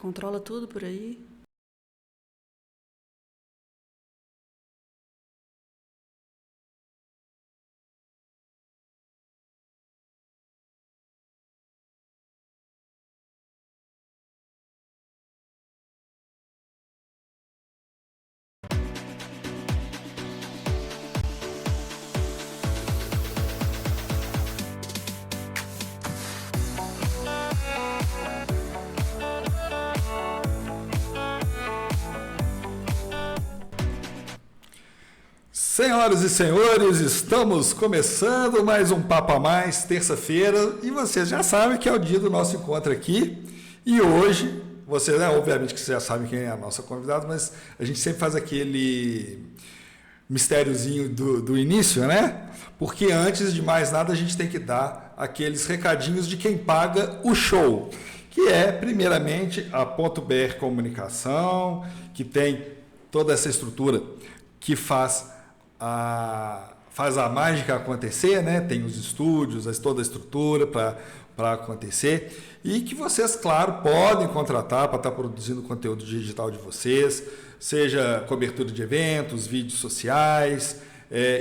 controla tudo por aí. Senhoras e senhores, estamos começando mais um Papo a Mais, terça-feira, e vocês já sabem que é o dia do nosso encontro aqui. E hoje, vocês, obviamente que vocês já sabem quem é a nossa convidada, mas a gente sempre faz aquele mistériozinho do início, né? Porque antes de mais nada a gente tem que dar aqueles recadinhos de quem paga o show, que é, primeiramente, a .br Comunicação, que tem toda essa estrutura que faz a mágica acontecer, né? Tem os estúdios, toda a estrutura para acontecer, e que vocês, claro, podem contratar para estar produzindo o conteúdo digital de vocês, seja cobertura de eventos, vídeos sociais,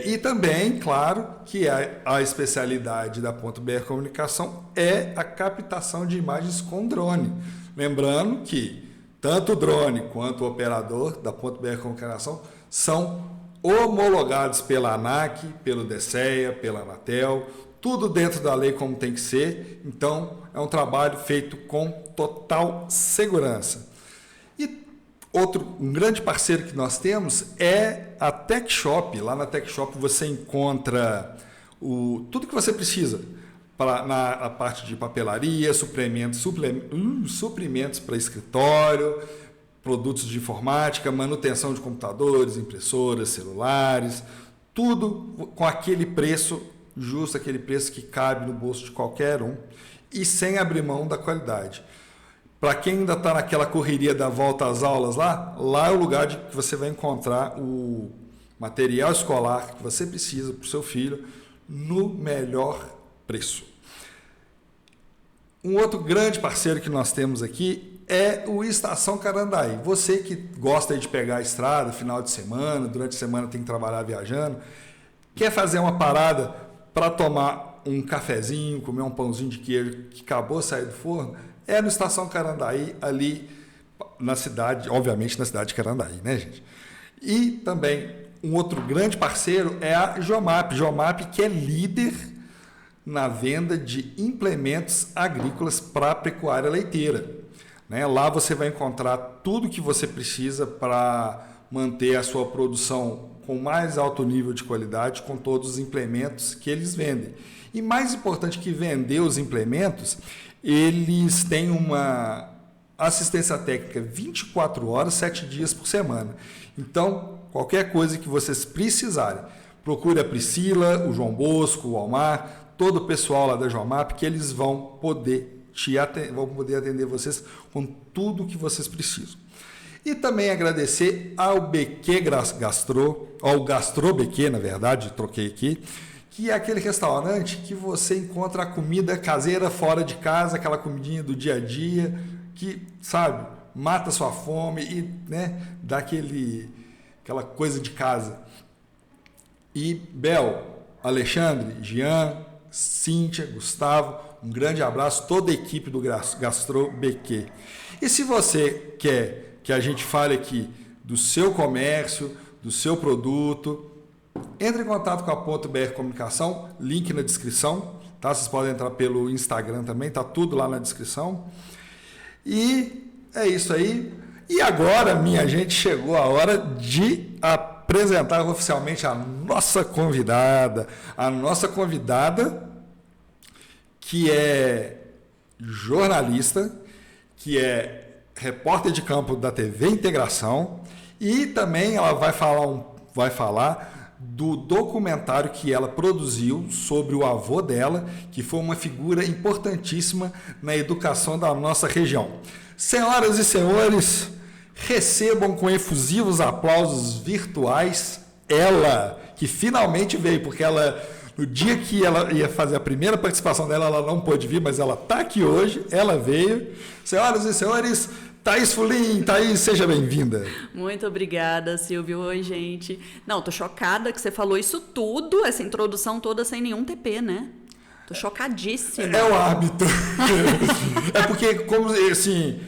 e também, claro, que a especialidade da .br Comunicação é a captação de imagens com drone. Lembrando que tanto o drone quanto o operador da .br Comunicação são homologados pela ANAC, pelo DSEA, pela Anatel, tudo dentro da lei como tem que ser. Então, é um trabalho feito com total segurança. E um grande parceiro que nós temos é a Tech Shop. Lá na Tech Shop você encontra tudo que você precisa na parte de papelaria, suprimentos para escritório, produtos de informática, manutenção de computadores, impressoras, celulares, tudo com aquele preço justo, aquele preço que cabe no bolso de qualquer um e sem abrir mão da qualidade. Para quem ainda está naquela correria da volta às aulas lá é o lugar que você vai encontrar o material escolar que você precisa para o seu filho no melhor preço. Um outro grande parceiro que nós temos aqui é o Estação Carandaí. Você que gosta de pegar a estrada, final de semana, durante a semana tem que trabalhar viajando, quer fazer uma parada para tomar um cafezinho, comer um pãozinho de queijo que acabou de sair do forno, é no Estação Carandaí, ali na cidade, obviamente na cidade de Carandaí, né, gente? E também um outro grande parceiro é a Jomap, que é líder na venda de implementos agrícolas para a pecuária leiteira. Lá você vai encontrar tudo que você precisa para manter a sua produção com mais alto nível de qualidade, com todos os implementos que eles vendem. E mais importante que vender os implementos, eles têm uma assistência técnica 24 horas, 7 dias por semana. Então, qualquer coisa que vocês precisarem, procure a Priscila, o João Bosco, o Almar, todo o pessoal lá da Jomap, que eles vão poder atender vocês com tudo que vocês precisam. E também agradecer ao BQ Gastro, ao Gastro BQ, na verdade, troquei aqui, que é aquele restaurante que você encontra a comida caseira fora de casa, aquela comidinha do dia a dia, que, sabe, mata sua fome e, né, dá aquela coisa de casa. E Bel, Alexandre, Jean, Cíntia, Gustavo, um grande abraço, toda a equipe do Gastro BQ. E se você quer que a gente fale aqui do seu comércio, do seu produto, entre em contato com a .br Comunicação, link na descrição, tá? Vocês podem entrar pelo Instagram também, tá tudo lá na descrição. E é isso aí. E agora, minha gente, chegou a hora de apresentar oficialmente a nossa convidada. A nossa convidada, que é jornalista, que é repórter de campo da TV Integração, e também ela vai falar do documentário que ela produziu sobre o avô dela, que foi uma figura importantíssima na educação da nossa região. Senhoras e senhores, recebam com efusivos aplausos virtuais ela, que finalmente veio, porque ela, no dia que ela ia fazer a primeira participação dela, ela não pôde vir, mas ela está aqui hoje, ela veio. Senhoras e senhores, Thaís Fulim, Thaís, seja bem-vinda. Muito obrigada, Silvio. Oi, gente. Não, tô chocada que você falou isso tudo, essa introdução toda sem nenhum TP, né? Tô chocadíssima. É o árbitro. É porque, como assim,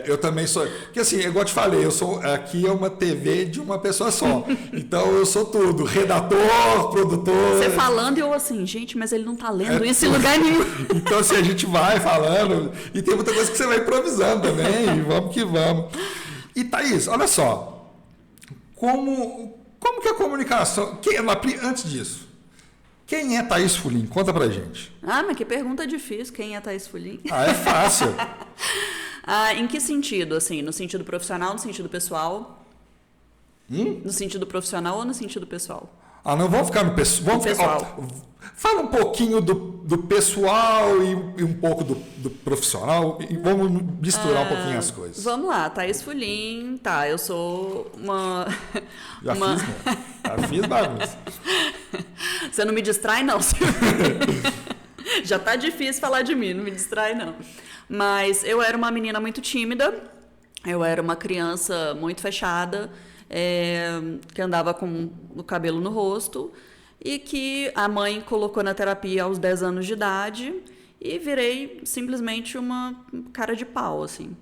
eu também sou. Porque assim, igual eu te falei, aqui é uma TV de uma pessoa só. Então eu sou tudo: redator, produtor. Você falando e eu assim, gente, mas ele não tá lendo isso em lugar nenhum. Então, assim, a gente vai falando, e tem muita coisa que você vai improvisando também, e vamos que vamos. E Thaís, olha só, como que a comunicação. Antes disso. Quem é Thaís Fulim? Conta pra gente. Ah, mas que pergunta difícil. Quem é Thaís Fulim? É fácil. Em que sentido? Assim, no sentido profissional, no sentido pessoal? No sentido profissional ou no sentido pessoal? Não, vamos ficar no pessoal. Fala um pouquinho do pessoal e um pouco do profissional. E vamos misturar um pouquinho as coisas. Vamos lá, Thaís Fulim. Tá, eu sou uma... Já fiz, né? Já fiz bagunça. Você não me distrai, não, Silvio. Já tá difícil falar de mim, não me distrai, não. Mas eu era uma menina muito tímida, eu era uma criança muito fechada, que andava com o cabelo no rosto e que a mãe colocou na terapia aos 10 anos de idade e virei simplesmente uma cara de pau, assim.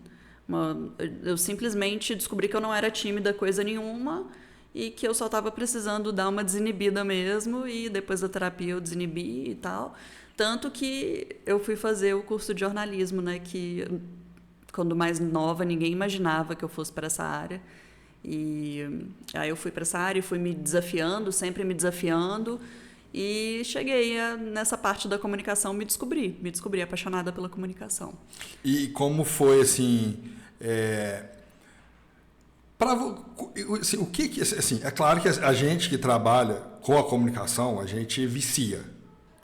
Eu simplesmente descobri que eu não era tímida coisa nenhuma e que eu só estava precisando dar uma desinibida mesmo, e depois da terapia eu desinibi e tal. Tanto que eu fui fazer o curso de jornalismo, né, que quando mais nova ninguém imaginava que eu fosse para essa área. E aí eu fui para essa área e fui me desafiando, sempre me desafiando, e cheguei nessa parte da comunicação, me descobri apaixonada pela comunicação. E como foi, assim... o que assim, é claro que a gente que trabalha com a comunicação, a gente vicia,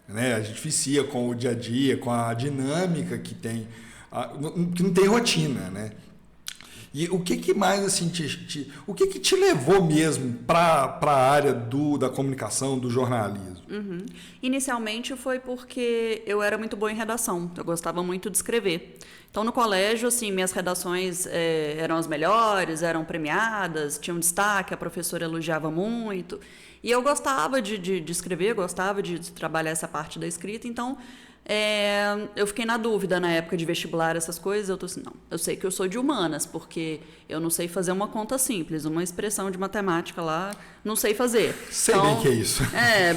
né? A gente vicia com o dia a dia, com a dinâmica que tem, que não tem rotina, né? E o que mais assim o que te levou mesmo para a área da comunicação, do jornalismo? Inicialmente foi porque eu era muito boa em redação, eu gostava muito de escrever. Então, no colégio, assim, minhas redações eram as melhores, eram premiadas, tinham destaque, a professora elogiava muito. E eu gostava de escrever, gostava de trabalhar essa parte da escrita. Então, eu fiquei na dúvida na época de vestibular, essas coisas. Eu tô assim, não, eu sei que eu sou de humanas, porque eu não sei fazer uma conta simples, uma expressão de matemática lá, não sei fazer. Sei bem que é isso.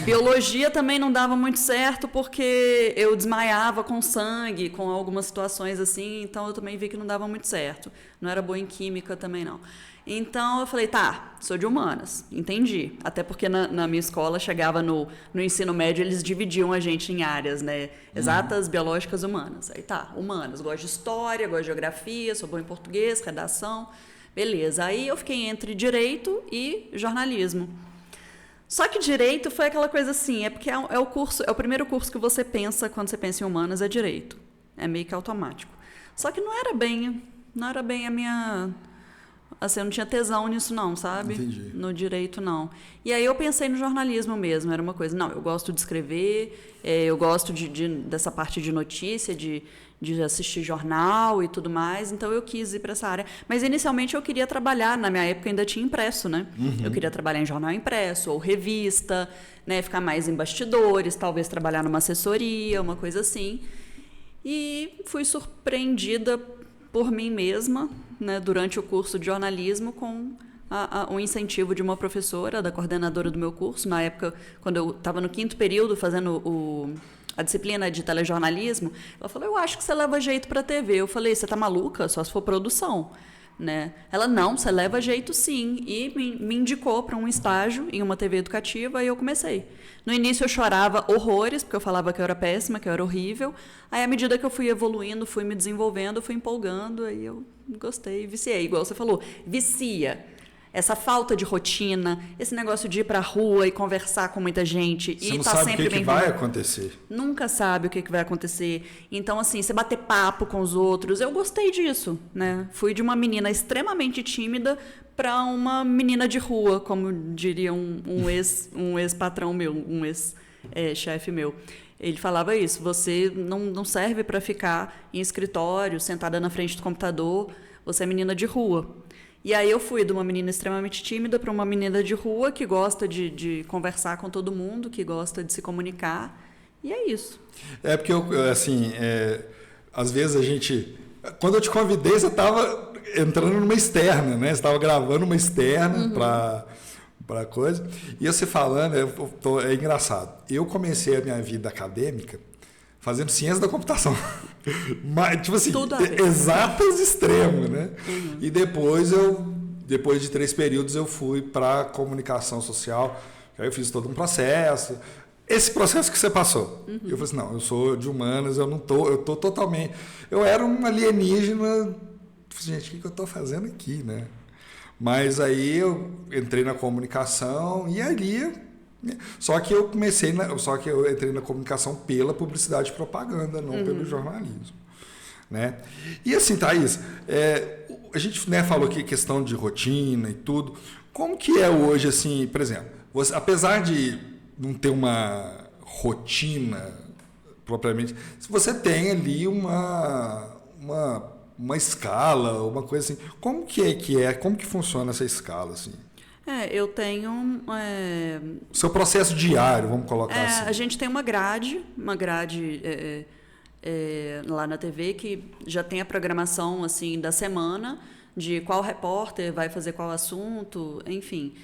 Biologia também não dava muito certo, porque eu desmaiava com sangue, com algumas situações assim, então eu também vi que não dava muito certo. Não era boa em química também, não. Então eu falei, tá, sou de humanas, entendi. Até porque na minha escola chegava no ensino médio, eles dividiam a gente em áreas, né? Exatas, biológicas, humanas. Aí tá, humanas, gosto de história, gosto de geografia, sou boa em português, redação, beleza. Aí eu fiquei entre direito e jornalismo. Só que direito foi aquela coisa assim, porque é o primeiro curso que você pensa quando você pensa em humanas, é direito. É meio que automático. Só que não era bem a minha... Assim, eu não tinha tesão nisso não, sabe? Entendi. No direito, não. E aí eu pensei no jornalismo mesmo, era uma coisa... Não, eu gosto de escrever, eu gosto dessa parte de notícia, de assistir jornal e tudo mais, então eu quis ir para essa área. Mas inicialmente eu queria trabalhar, na minha época ainda tinha impresso, né? Eu queria trabalhar em jornal impresso ou revista, né? Ficar mais em bastidores, talvez trabalhar numa assessoria, uma coisa assim. E fui surpreendida por mim mesma, né, durante o curso de jornalismo, com um incentivo de uma professora, da coordenadora do meu curso, na época, quando eu estava no 5º período, fazendo a disciplina de telejornalismo. Ela falou, eu acho que você leva jeito para a TV. Eu falei, você está maluca? Só se for produção. Né? Ela, não, você leva jeito sim, e me indicou para um estágio em uma TV educativa, e eu comecei. No início eu chorava horrores, porque eu falava que eu era péssima, que eu era horrível. Aí, à medida que eu fui evoluindo, fui me desenvolvendo, fui empolgando, aí eu gostei, viciei, igual você falou, vicia. Essa falta de rotina, esse negócio de ir para a rua e conversar com muita gente você e estar sempre bem... Você não sabe o que vai acontecer. Nunca sabe o que vai acontecer. Então, assim, você bater papo com os outros, eu gostei disso, né? Fui de uma menina extremamente tímida para uma menina de rua, como diria um ex-patrão meu, um ex-chefe meu. Ele falava isso, você não serve para ficar em escritório, sentada na frente do computador. você é menina de rua. E aí eu fui de uma menina extremamente tímida para uma menina de rua que gosta de conversar com todo mundo, que gosta de se comunicar. E é isso. É porque, assim, às vezes a gente... Quando eu te convidei, você estava entrando numa externa, né? Você estava gravando uma externa para coisa. E você falando, é engraçado. Eu comecei a minha vida acadêmica fazendo ciência da computação. Mas, tipo assim, exatas extremos, né? E depois de 3 períodos, eu fui para comunicação social. Aí eu fiz todo um processo. Esse processo que você passou. Eu falei assim, não, eu sou de humanas, eu tô totalmente... Eu era um alienígena. Gente, o que eu estou fazendo aqui, né? Mas aí eu entrei na comunicação e ali... Só que eu entrei na comunicação pela publicidade e propaganda, não pelo jornalismo, né? E assim, Thaís, a gente, né, falou aqui questão de rotina e tudo. Como que é hoje, assim, por exemplo, você, apesar de não ter uma rotina propriamente, se você tem ali uma escala, uma coisa assim, como que funciona essa escala, assim? Eu tenho... Seu processo diário, vamos colocar assim. A gente tem uma grade lá na TV que já tem a programação assim, da semana, de qual repórter vai fazer qual assunto, enfim.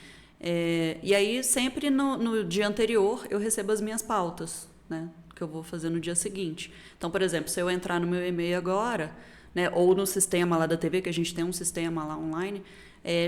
E aí, sempre no dia anterior, eu recebo as minhas pautas, né, que eu vou fazer no dia seguinte. Então, por exemplo, se eu entrar no meu e-mail agora, né, ou no sistema lá da TV, que a gente tem um sistema lá online...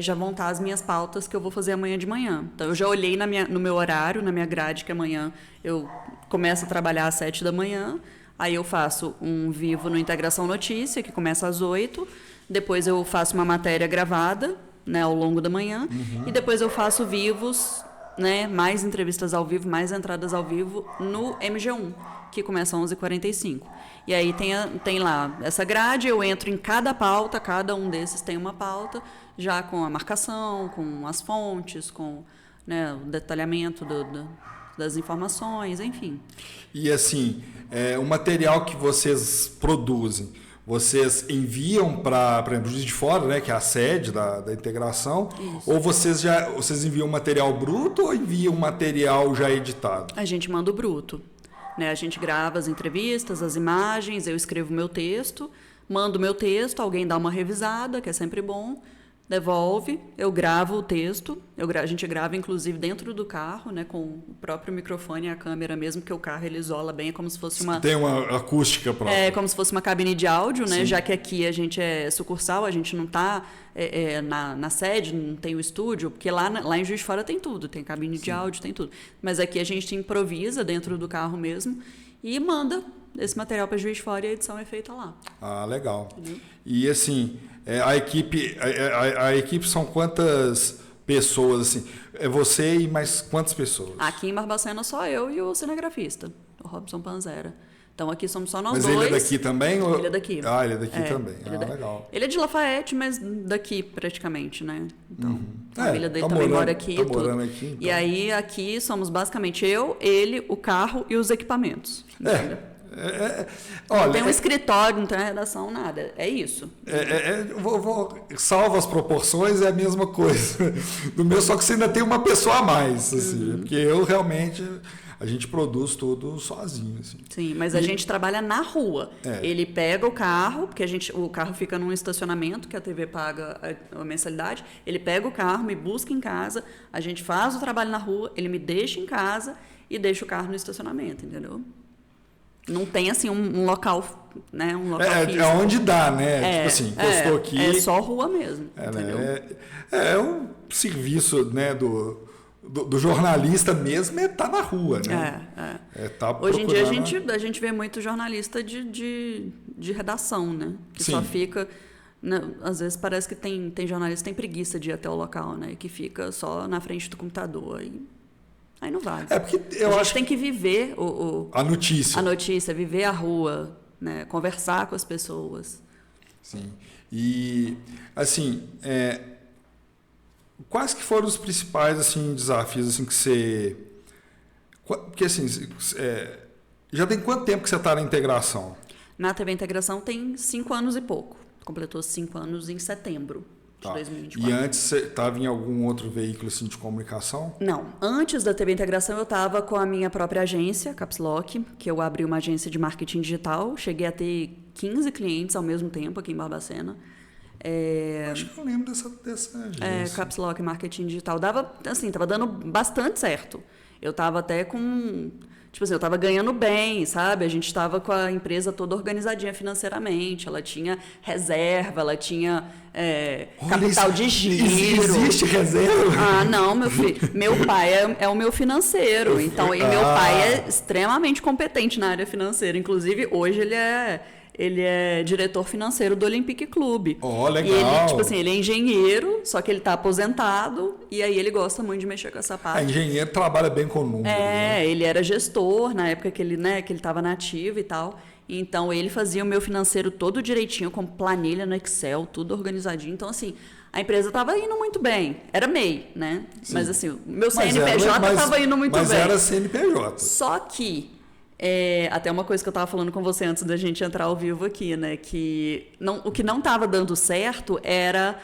já vão estar as minhas pautas que eu vou fazer amanhã de manhã. Então, eu já olhei no meu horário, na minha grade, que amanhã eu começo a trabalhar às 7 da manhã, aí eu faço um vivo no Integração Notícia, que começa às 8, depois eu faço uma matéria gravada, né, ao longo da manhã, e depois eu faço vivos, né, mais entrevistas ao vivo, mais entradas ao vivo no MG1, que começa às 11h45. E aí tem lá essa grade, eu entro em cada pauta, cada um desses tem uma pauta, já com a marcação, com as fontes, com, né, o detalhamento das informações, enfim. E assim, o material que vocês produzem, vocês enviam para, por exemplo, Juiz de Fora, né, que é a sede da integração, isso. Ou vocês enviam material bruto ou enviam material já editado? A gente manda o bruto. Né? A gente grava as entrevistas, as imagens, eu escrevo meu texto, mando meu texto, alguém dá uma revisada, que é sempre bom, devolve, eu gravo o texto, a gente grava inclusive dentro do carro, né, com o próprio microfone e a câmera mesmo, que o carro ele isola bem, é como se fosse uma... Tem uma acústica própria. É como se fosse uma cabine de áudio, né, sim. Já que aqui a gente é sucursal, a gente não está na sede, não tem o estúdio, porque lá em Juiz de Fora tem tudo, tem cabine sim. de áudio, tem tudo. Mas aqui a gente improvisa dentro do carro mesmo e manda esse material para Juiz de Fora e a edição é feita lá. Ah, legal. Entendeu? E assim... a equipe são quantas pessoas, assim? É você e mais quantas pessoas? Aqui em Barbacena só eu e o cinegrafista, o Robson Panzera. Então aqui somos só nós dois. Mas ele é daqui também? Ou... Ele é daqui. Ah, ele é daqui também. Legal. Ele é de Lafayette, mas daqui praticamente, né? Então, a família dele também mora aqui. Tá morando aqui, então. E aí aqui somos basicamente eu, ele, o carro e os equipamentos. Olha, não tem um escritório, não tem uma redação, nada. É isso. Salvo as proporções, é a mesma coisa. Do meu, só que você ainda tem uma pessoa a mais. Assim, porque eu realmente... A gente produz tudo sozinho. Assim. Sim, mas a gente trabalha na rua. Ele pega o carro, porque o carro fica num estacionamento, que a TV paga a mensalidade. Ele pega o carro, me busca em casa, a gente faz o trabalho na rua, ele me deixa em casa e deixa o carro no estacionamento, entendeu? Não tem, assim, um local, né? Um local físico. É onde dá, né? Tipo assim, postou aqui... É só rua mesmo, entendeu? É um serviço, né, do jornalista mesmo, tá na rua, né? Tá hoje em dia a gente vê muito jornalista de redação, né? Que sim. Só fica... Né, às vezes parece que tem jornalista que tem preguiça de ir até o local, né? Que fica só na frente do computador e... Aí não vale. Porque a gente tem que viver a notícia. A notícia, viver a rua, né? Conversar com as pessoas. Sim. E, assim, quais que foram os principais assim, desafios assim, que você... Porque, assim, já tem quanto tempo que você está na integração? Na TV Integração tem 5 anos e pouco. completou 5 anos em setembro de 2024. E antes você estava em algum outro veículo assim, de comunicação? Não. Antes da TB Integração, eu estava com a minha própria agência, Caps Lock, que eu abri uma agência de marketing digital. Cheguei a ter 15 clientes ao mesmo tempo aqui em Barbacena. Acho que eu lembro dessa agência. Caps Lock Marketing Digital. Tava dando bastante certo. Eu tava até com... Tipo assim, eu tava ganhando bem, sabe? A gente tava com a empresa toda organizadinha financeiramente. Ela tinha reserva, ela tinha capital de giro. Existe reserva? Ah, não, meu filho. Meu pai é o meu financeiro. Então, e meu pai é extremamente competente na área financeira. Inclusive, hoje ele é diretor financeiro do Olympic Clube. Oh, legal. E ele, tipo assim, ele é engenheiro, só que ele tá aposentado, e aí ele gosta muito de mexer com essa parte. Engenheiro trabalha bem com números. Né? Ele era gestor na época que ele tava na ativa e tal. Então, ele fazia o meu financeiro todo direitinho, com planilha no Excel, tudo organizadinho. Então, assim, a empresa tava indo muito bem. Era MEI, né? Sim. Mas, assim, o meu CNPJ tava indo muito bem. Mas era CNPJ. Só que... até uma coisa que eu estava falando com você antes da gente entrar ao vivo aqui, né? Que o que não estava dando certo era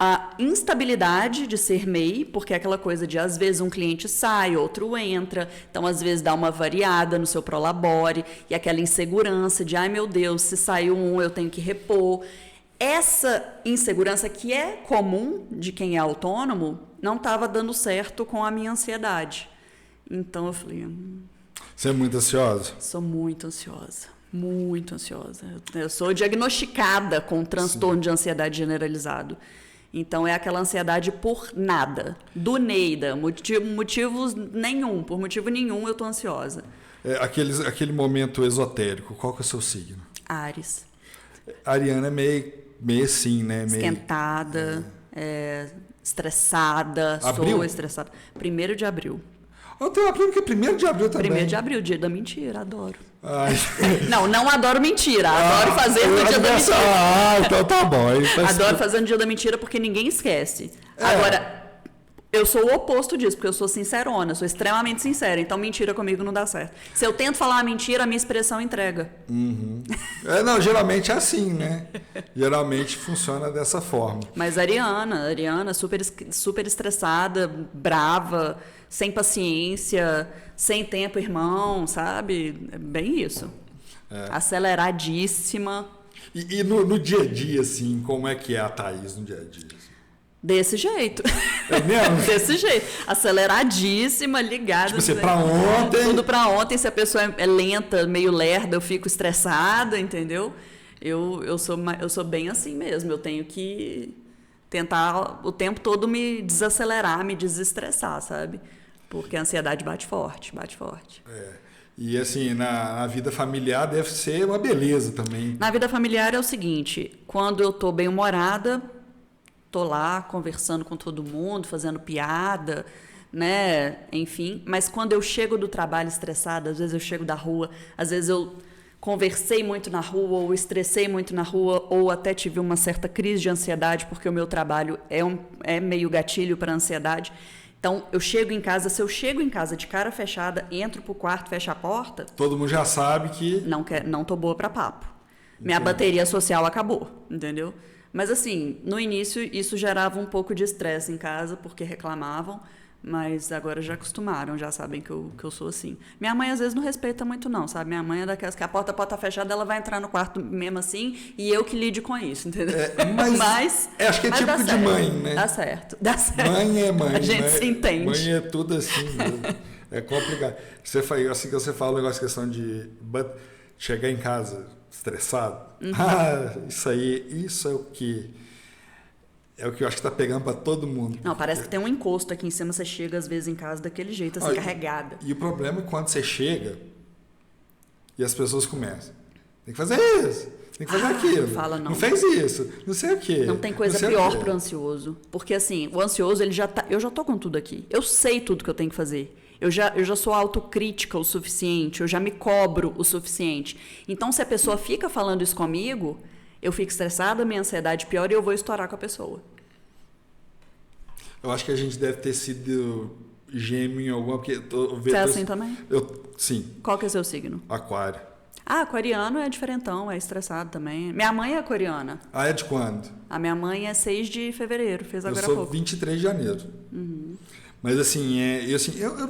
a instabilidade de ser MEI, porque é aquela coisa de, às vezes, um cliente sai, outro entra, então, às vezes, dá uma variada no seu Prolabore, e aquela insegurança de, ai, meu Deus, se saiu um, eu tenho que repor. Essa insegurança, que é comum de quem é autônomo, não estava dando certo com a minha ansiedade. Então, eu falei... Você é muito ansiosa? Sou muito ansiosa. Muito ansiosa. Eu sou diagnosticada com transtorno de ansiedade generalizado. Então, é aquela ansiedade por nada. Do Neida. Motivos nenhum. Por motivo nenhum, eu estou ansiosa. Aquele momento esotérico. Qual que é o seu signo? Áries. A Ariana é meio assim, né? Esquentada, estressada. Abril? Sou estressada. 1º de abril. Eu tenho uma prima que é 1º de abril também. 1º de abril, dia da mentira, adoro. Ai. Não adoro mentira, adoro fazer no dia da mentira. Então tá bom. Adoro fazer no dia da mentira porque ninguém esquece. Agora, eu sou o oposto disso, porque eu sou sincerona, sou extremamente sincera, então mentira comigo não dá certo. Se eu tento falar uma mentira, a minha expressão entrega. Uhum. Geralmente é assim, né? Geralmente funciona dessa forma. Mas a Ariana super estressada, brava, sem paciência, sem tempo, irmão, sabe? É bem isso. Aceleradíssima. E no dia a dia, assim, como é que é a Thaís no dia a dia? Desse jeito. É mesmo? Desse jeito. Aceleradíssima, ligada. Tipo assim, pra ontem. Tudo pra ontem. Se a pessoa é lenta, meio lerda, eu fico estressada, entendeu? Eu sou bem assim mesmo. Eu tenho que tentar o tempo todo me desacelerar, me desestressar, sabe? Porque a ansiedade bate forte, bate forte. E assim, na vida familiar deve ser uma beleza também. Na vida familiar é o seguinte, quando eu tô bem-humorada, tô lá conversando com todo mundo, fazendo piada, né? Enfim, mas quando eu chego do trabalho estressada, às vezes eu chego da rua, às vezes eu conversei muito na rua, ou estressei muito na rua, ou até tive uma certa crise de ansiedade, porque o meu trabalho é meio gatilho para ansiedade. Então, eu chego em casa, se eu chego em casa de cara fechada, entro pro quarto, fecho a porta... Todo mundo já sabe que... Não tô boa para papo. Minha Entendi. Bateria social acabou, entendeu? Mas, assim, no início, isso gerava um pouco de estresse em casa, porque reclamavam, mas agora já acostumaram, já sabem que eu sou assim. Minha mãe, às vezes, não respeita muito, não, sabe? Minha mãe é daquelas que a porta pode estar fechada, ela vai entrar no quarto mesmo assim, e eu que lide com isso, entendeu? Mas acho que é tipo de mãe, né? Dá certo. Mãe é mãe. A gente se entende. Mãe é tudo assim, né? É complicado. Assim que você fala o negócio, questão de chegar em casa estressado. Uhum. Isso é o que... É o que eu acho que tá pegando para todo mundo. Não, parece que tem um encosto aqui em cima, você chega às vezes em casa daquele jeito, assim, carregada. E o problema é quando você chega e as pessoas começam. Tem que fazer isso, tem que fazer aquilo. Fala não. Não fez isso, não sei o quê. Não tem coisa pior pro ansioso. Porque assim, o ansioso, eu já tô com tudo aqui. Eu sei tudo que eu tenho que fazer. Eu já sou autocrítica o suficiente, eu já me cobro o suficiente. Então, se a pessoa fica falando isso comigo... Eu fico estressada, minha ansiedade piora e eu vou estourar com a pessoa. Eu acho que a gente deve ter sido gêmeo em alguma... Porque Você é assim também? Sim. Qual que é o seu signo? Aquário. Aquariano é diferentão, é estressado também. Minha mãe é aquariana. Ah, é de quando? A minha mãe é 6 de fevereiro, fez agora há pouco. Eu sou 23 de janeiro. Mas assim, eu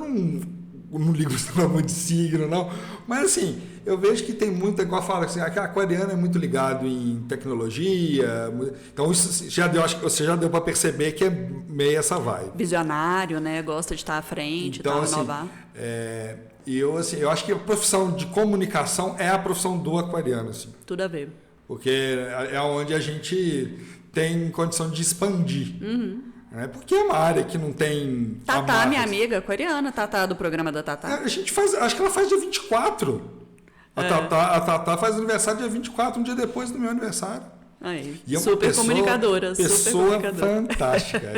não ligo muito de signo, não. Mas assim, eu vejo que tem muita, igual fala assim, que a aquariana é muito ligado em tecnologia. Então isso já deu, acho que você já deu para perceber que é meio essa vibe. Visionário, né? Gosta de estar à frente, então, tal, assim, inovar. Eu acho que a profissão de comunicação é a profissão do aquariano, assim. Tudo a ver. Porque é onde a gente tem condição de expandir. Porque é uma área que não tem... Tatá, minha amiga aquariana, Tatá do programa da Tatá. A gente faz, acho que ela faz dia 24. A Tatá faz aniversário dia 24, um dia depois do meu aniversário. Aí, E é super comunicadora. Pessoa fantástica.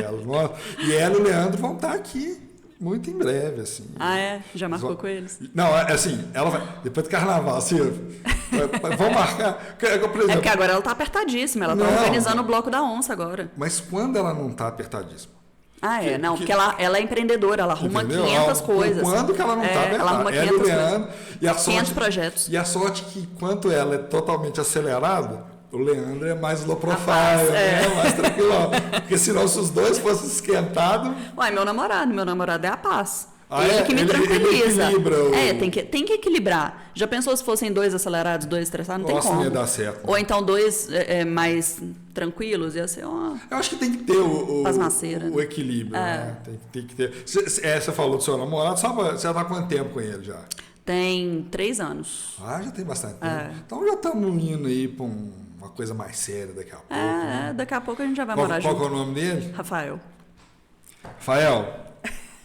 E ela e o Leandro vão estar aqui muito em breve, assim. Ah, é? Já marcou com eles? Não, assim, ela vai... Depois do carnaval, Silvio. Vamos marcar. Por exemplo, é porque agora ela tá apertadíssima. Ela tá organizando o bloco da onça agora. Mas quando ela não tá apertadíssima? Porque ela é empreendedora. Ela arruma 500 coisas. Quando que ela não tá apertada? Ela arruma 500 coisas. 500 projetos. E a sorte que, enquanto ela é totalmente acelerada, o Leandro é mais low profile, mais tranquilo. Porque senão, se os dois fossem esquentados... Uai, meu namorado é a paz. Ele que me tranquiliza. Ele equilibra tem que equilibrar. Já pensou se fossem 2 acelerados, 2 estressados? Não tem como. Não ia dar certo. Ou então 2 mais tranquilos, ia ser Eu acho que tem que ter o equilíbrio, né? Tem que ter. Você falou do seu namorado, você já tá há quanto tempo com ele já? Tem 3 anos. Já tem bastante tempo. Então já estamos indo aí para uma coisa mais séria daqui a pouco. Né? Daqui a pouco a gente já vai morar junto. Qual é o nome dele? Rafael.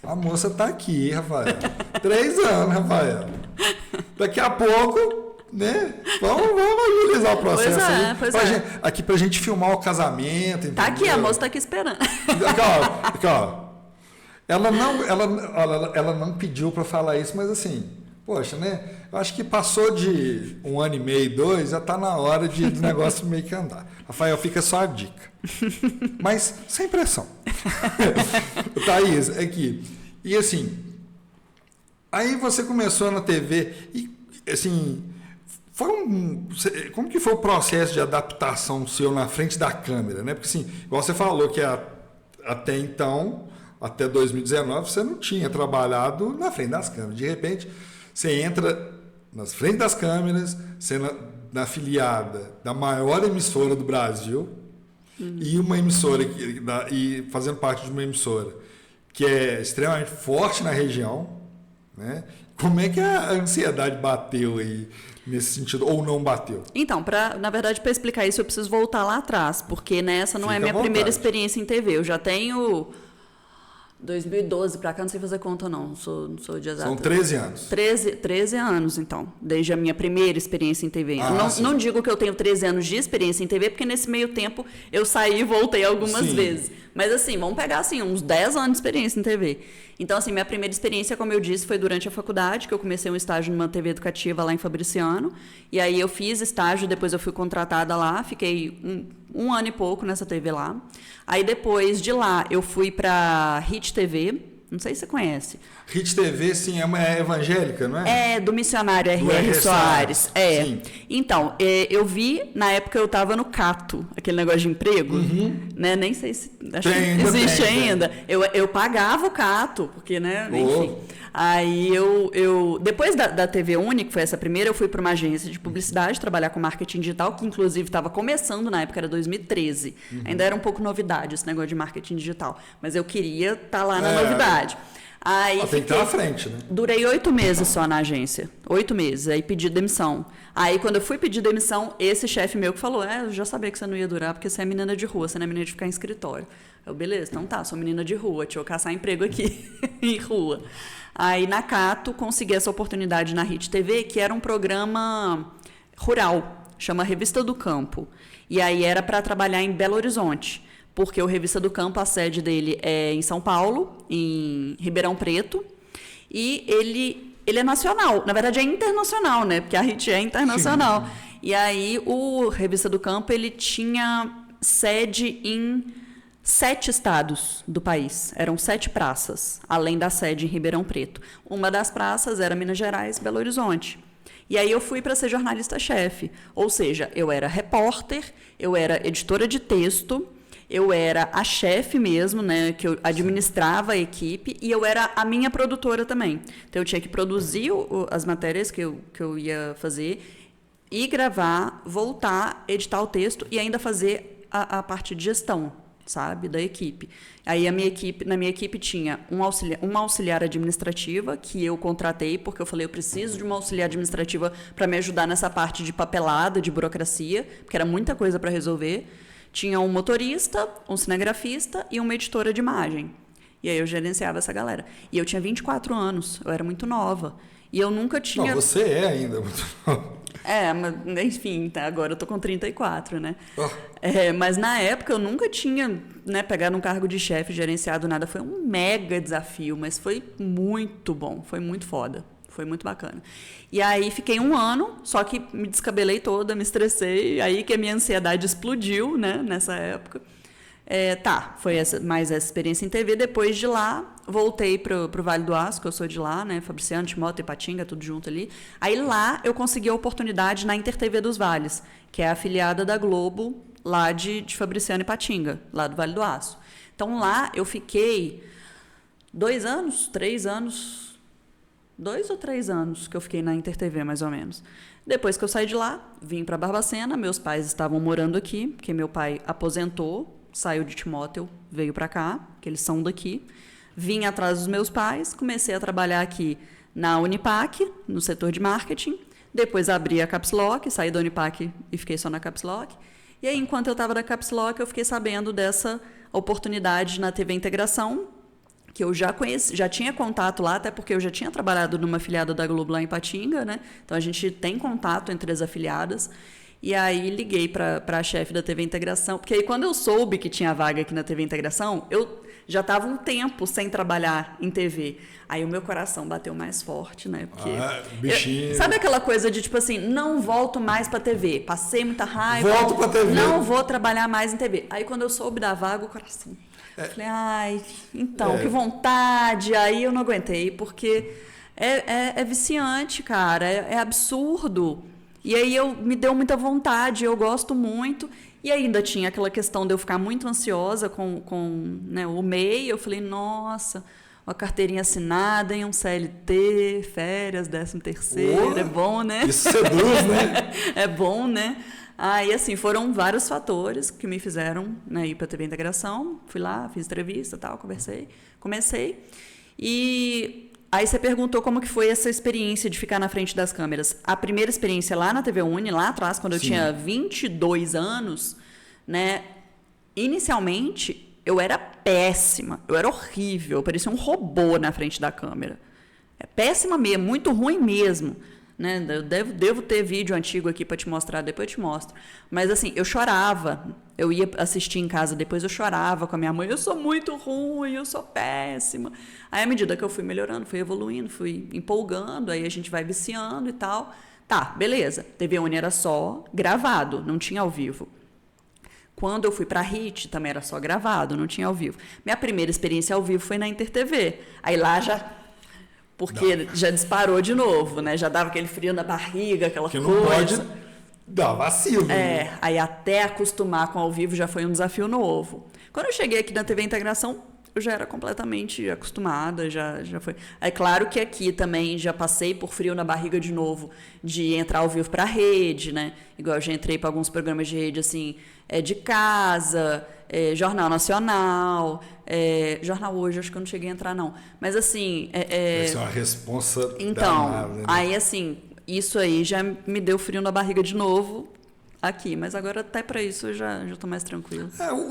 A moça tá aqui, Rafael. 3 anos, Rafael. Daqui a pouco, né? Vamos agilizar o processo aí. Pois aqui pra gente filmar o casamento. Entendeu? Tá aqui, a moça tá aqui esperando. Aqui, ó. Ela não pediu pra falar isso, mas assim, poxa, né? Eu acho que passou de 1 ano e meio, 2, já tá na hora do negócio meio que andar. Rafael, fica só a dica. Mas sem pressão. Thaís, aqui. E assim, aí você começou na TV e, assim, como que foi o processo de adaptação seu na frente da câmera, né? Porque, assim, igual você falou que até então, até 2019, você não tinha trabalhado na frente das câmeras. De repente, você entra na frente das câmeras, sendo na afiliada da maior emissora do Brasil, e uma emissora e fazendo parte de uma emissora que é extremamente forte na região, né? Como é que a ansiedade bateu aí nesse sentido, ou não bateu? Então, na verdade, para explicar isso, eu preciso voltar lá atrás, porque essa não é a minha primeira experiência em TV. Eu já tenho 2012 para cá, não sei fazer conta não sou de exato. São 13 anos. 13 anos, então, desde a minha primeira experiência em TV. Não digo que eu tenho 13 anos de experiência em TV, porque nesse meio tempo eu saí e voltei algumas vezes. Mas assim, vamos pegar assim, uns 10 anos de experiência em TV. Então, assim, minha primeira experiência, como eu disse, foi durante a faculdade, que eu comecei um estágio numa TV educativa lá em Fabriciano. E aí eu fiz estágio, depois eu fui contratada lá, fiquei um ano e pouco nessa TV lá. Aí depois de lá eu fui para Hit TV, não sei se você conhece. Hit TV, sim, é evangélica, não é? É, do missionário R.R. Soares. É. Sim. Então, eu vi, na época eu estava no Cato, aquele negócio de emprego, né? Nem sei se acho que existe ainda. Eu pagava o Cato, porque, né, enfim. Aí depois da TV Uni, que foi essa primeira, eu fui para uma agência de publicidade, trabalhar com marketing digital, que inclusive estava começando na época, era 2013. Ainda era um pouco novidade esse negócio de marketing digital. Mas eu queria estar lá na novidade. Aí tem que estar à frente, né? Durei 8 meses só na agência. 8 meses. Aí pedi demissão. Aí quando eu fui pedir demissão, esse chefe meu que falou, eu já sabia que você não ia durar, porque você é menina de rua, você não é menina de ficar em escritório. Eu, beleza, então tá, sou menina de rua, deixa eu caçar emprego aqui em rua. Aí na Cato consegui essa oportunidade na Hit TV, que era um programa rural, chama Revista do Campo. E aí era para trabalhar em Belo Horizonte, porque o Revista do Campo, a sede dele é em São Paulo, em Ribeirão Preto, e ele é nacional, na verdade é internacional, né? Porque a Hit é internacional. Sim. E aí o Revista do Campo, ele tinha sede em 7 estados do país, eram 7 praças, além da sede em Ribeirão Preto. Uma das praças era Minas Gerais, Belo Horizonte. E aí eu fui para ser jornalista-chefe. Ou seja, eu era repórter, eu era editora de texto, eu era a chefe mesmo, né, que eu administrava a equipe, e eu era a minha produtora também. Então, eu tinha que produzir as matérias que eu ia fazer, e gravar, voltar, editar o texto e ainda fazer a parte de gestão, sabe, da equipe. Aí na minha equipe tinha uma auxiliar administrativa que eu contratei, porque eu falei, eu preciso de uma auxiliar administrativa para me ajudar nessa parte de papelada, de burocracia, porque era muita coisa para resolver. Tinha um motorista, um cinegrafista e uma editora de imagem. E aí eu gerenciava essa galera. E eu tinha 24 anos, eu era muito nova. E eu nunca tinha... Não, você é ainda muito nova. Mas, enfim, agora eu tô com 34, né? Oh. Mas na época eu nunca tinha, né, pegado um cargo de chefe, gerenciado nada. Foi um mega desafio, mas foi muito bom, foi muito foda. Foi muito bacana. E aí fiquei 1 ano, só que me descabelei toda, me estressei, aí que a minha ansiedade explodiu, né, nessa época. Foi mais essa experiência em TV. Depois de lá, voltei pro Vale do Aço, que eu sou de lá, né, Fabriciano, Timóteo, Ipatinga, tudo junto ali. Aí lá eu consegui a oportunidade na InterTV dos Vales, que é a afiliada da Globo, lá de Fabriciano e Ipatinga, lá do Vale do Aço. Então lá eu fiquei 2 anos, 3 anos... 2 ou 3 anos que eu fiquei na InterTV, mais ou menos. Depois que eu saí de lá, vim para Barbacena. Meus pais estavam morando aqui, porque meu pai aposentou, saiu de Timóteo, veio para cá, que eles são daqui. Vim atrás dos meus pais, comecei a trabalhar aqui na Unipac, no setor de marketing. Depois abri a Caps Lock, saí da Unipac e fiquei só na Caps Lock. E aí, enquanto eu estava na Caps Lock, eu fiquei sabendo dessa oportunidade na TV Integração, que eu já conheci, já tinha contato lá, até porque eu já tinha trabalhado numa afiliada da Globo lá em Ipatinga, né? Então a gente tem contato entre as afiliadas. E aí liguei para a chefe da TV Integração, porque aí quando eu soube que tinha vaga aqui na TV Integração, eu já estava um tempo sem trabalhar em TV. Aí o meu coração bateu mais forte, né? Porque bichinho. Sabe aquela coisa de tipo assim, não volto mais para TV, passei muita raiva, volto para TV. Não vou trabalhar mais em TV. Aí quando eu soube da vaga, o coração... Falei, ai, então, que vontade. Aí eu não aguentei, porque é viciante, cara, é absurdo. E aí me deu muita vontade, eu gosto muito. E ainda tinha aquela questão de eu ficar muito ansiosa com né, o MEI. Eu falei, nossa, uma carteirinha assinada em um CLT, férias, 13º, é bom, né? Isso seduz, né? É bom, né? E assim, foram vários fatores que me fizeram, né, ir para a TV Integração. Fui lá, fiz entrevista, tal, conversei, comecei. E aí você perguntou como que foi essa experiência de ficar na frente das câmeras. A primeira experiência lá na TV Uni, lá atrás, quando eu tinha 22 anos, né, inicialmente eu era péssima, eu era horrível, eu parecia um robô na frente da câmera. Péssima mesmo, muito ruim mesmo. Né? Eu devo ter vídeo antigo aqui para te mostrar, depois eu te mostro. Mas assim, eu chorava. Eu ia assistir em casa, depois eu chorava com a minha mãe. Eu sou muito ruim, eu sou péssima. Aí, à medida que eu fui melhorando, fui evoluindo, fui empolgando, aí a gente vai viciando e tal. Tá, beleza. TV Uni era só gravado, não tinha ao vivo. Quando eu fui para a HIT, também era só gravado, não tinha ao vivo. Minha primeira experiência ao vivo foi na InterTV. Aí lá já... Porque já disparou de novo, né? Já dava aquele frio na barriga, aquela coisa. Que não pode dar vacilo. Né? Aí até acostumar com ao vivo já foi um desafio novo. Quando eu cheguei aqui na TV Integração, eu já era completamente acostumada, já foi. É claro que aqui também já passei por frio na barriga de novo, de entrar ao vivo para a rede, né? Igual eu já entrei para alguns programas de rede, assim, de casa... Jornal Nacional, Jornal Hoje, acho que eu não cheguei a entrar, não. Mas, assim... Isso é uma responsa então, danada, né? Aí, assim, isso aí já me deu frio na barriga de novo aqui. Mas agora, até para isso, eu já estou mais tranquila.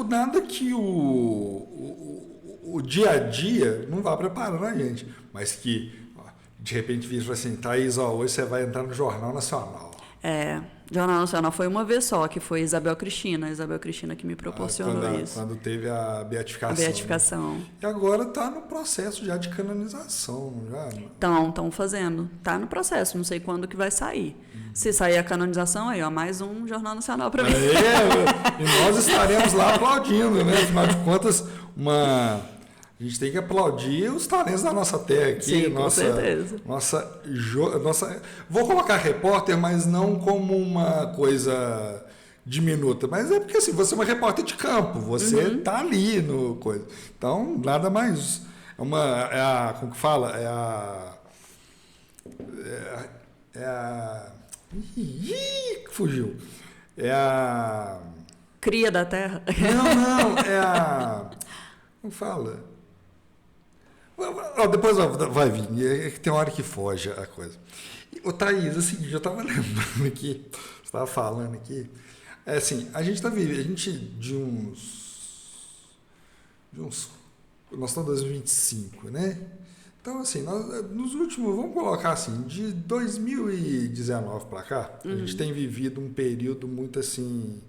Nada que o dia a dia não vá preparando a gente. Mas que, de repente, vira assim, Thaís, hoje você vai entrar no Jornal Nacional. Jornal Nacional foi uma vez só, que foi Isabel Cristina que me proporcionou isso. Quando teve a beatificação. A beatificação. Né? E agora está no processo já de canonização, já? Estão fazendo. Está no processo, não sei quando que vai sair. Se sair a canonização, aí, mais um Jornal Nacional para mim. E nós estaremos lá aplaudindo, né? Afinal de contas, uma A gente tem que aplaudir os talentos da nossa terra aqui. Sim, com certeza. Vou colocar repórter, mas não como uma coisa diminuta. Mas é porque assim, você é uma repórter de campo. Você tá ali no coisa. Então, nada mais... como que fala? Fugiu. Cria da terra? Não, como fala? Depois vai vir. É que tem uma hora que foge a coisa. Ô, Thaís, é o seguinte, eu estava lembrando aqui, você estava falando aqui, assim, a gente está vivendo, nós estamos em 2025, né? Então, assim, nos últimos, vamos colocar assim, de 2019 para cá, a gente tem vivido um período muito assim,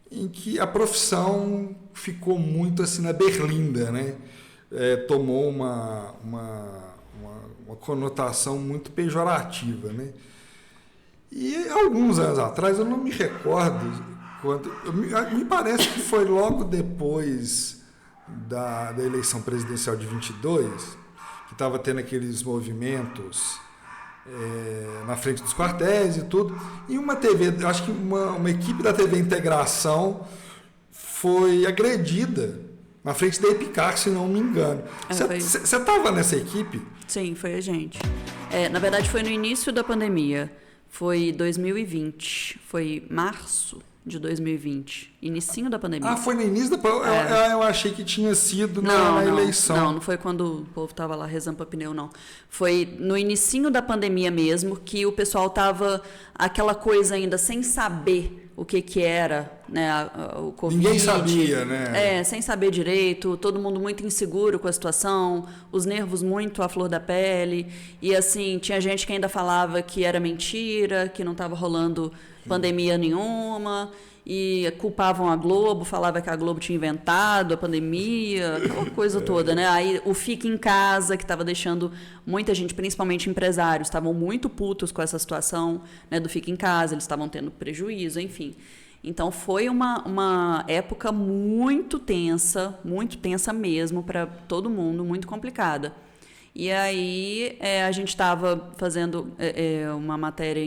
em que a profissão ficou muito assim na berlinda, né? Tomou uma conotação muito pejorativa, né? E alguns anos atrás, eu não me recordo, me parece que foi logo depois da eleição presidencial de 22, que estava tendo aqueles movimentos na frente dos quartéis e tudo, e uma TV, acho que uma equipe da TV Integração foi agredida na frente da Epicar, se não me engano. Você estava nessa equipe? Sim, foi a gente. Na verdade, foi no início da pandemia. Foi 2020. Foi março de 2020. Inicinho da pandemia. Foi no início da pandemia? Eu achei que tinha sido na eleição. Não foi quando o povo estava lá rezando para pneu, não. Foi no inicinho da pandemia mesmo, que o pessoal estava aquela coisa ainda sem saber o que era, né, o Covid. Ninguém sabia, né? Sem saber direito, todo mundo muito inseguro com a situação, os nervos muito à flor da pele. E assim, tinha gente que ainda falava que era mentira, que não estava rolando pandemia nenhuma, e culpavam a Globo, falava que a Globo tinha inventado a pandemia, aquela coisa toda, né? Aí o Fica em Casa, que estava deixando muita gente, principalmente empresários, estavam muito putos com essa situação, né, do Fica em Casa, eles estavam tendo prejuízo, enfim. Então foi uma época muito tensa mesmo para todo mundo, muito complicada. E aí a gente estava fazendo uma matéria,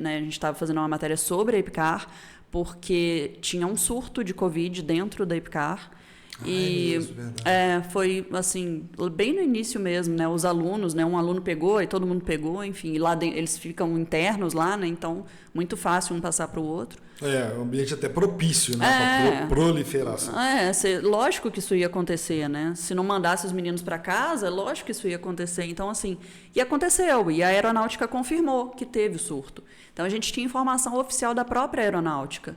né, a gente estava fazendo uma matéria sobre a Epicar, porque tinha um surto de Covid dentro da Epicar. Foi assim, bem no início mesmo, né? Os alunos, né? Um aluno pegou e todo mundo pegou, enfim, e lá eles ficam internos lá, né? Então, muito fácil um passar para o outro. Um ambiente até propício, né? Para proliferação. Lógico que isso ia acontecer, né? Se não mandasse os meninos para casa, lógico que isso ia acontecer. Então, assim, e aconteceu. E a aeronáutica confirmou que teve o surto. Então, a gente tinha informação oficial da própria aeronáutica,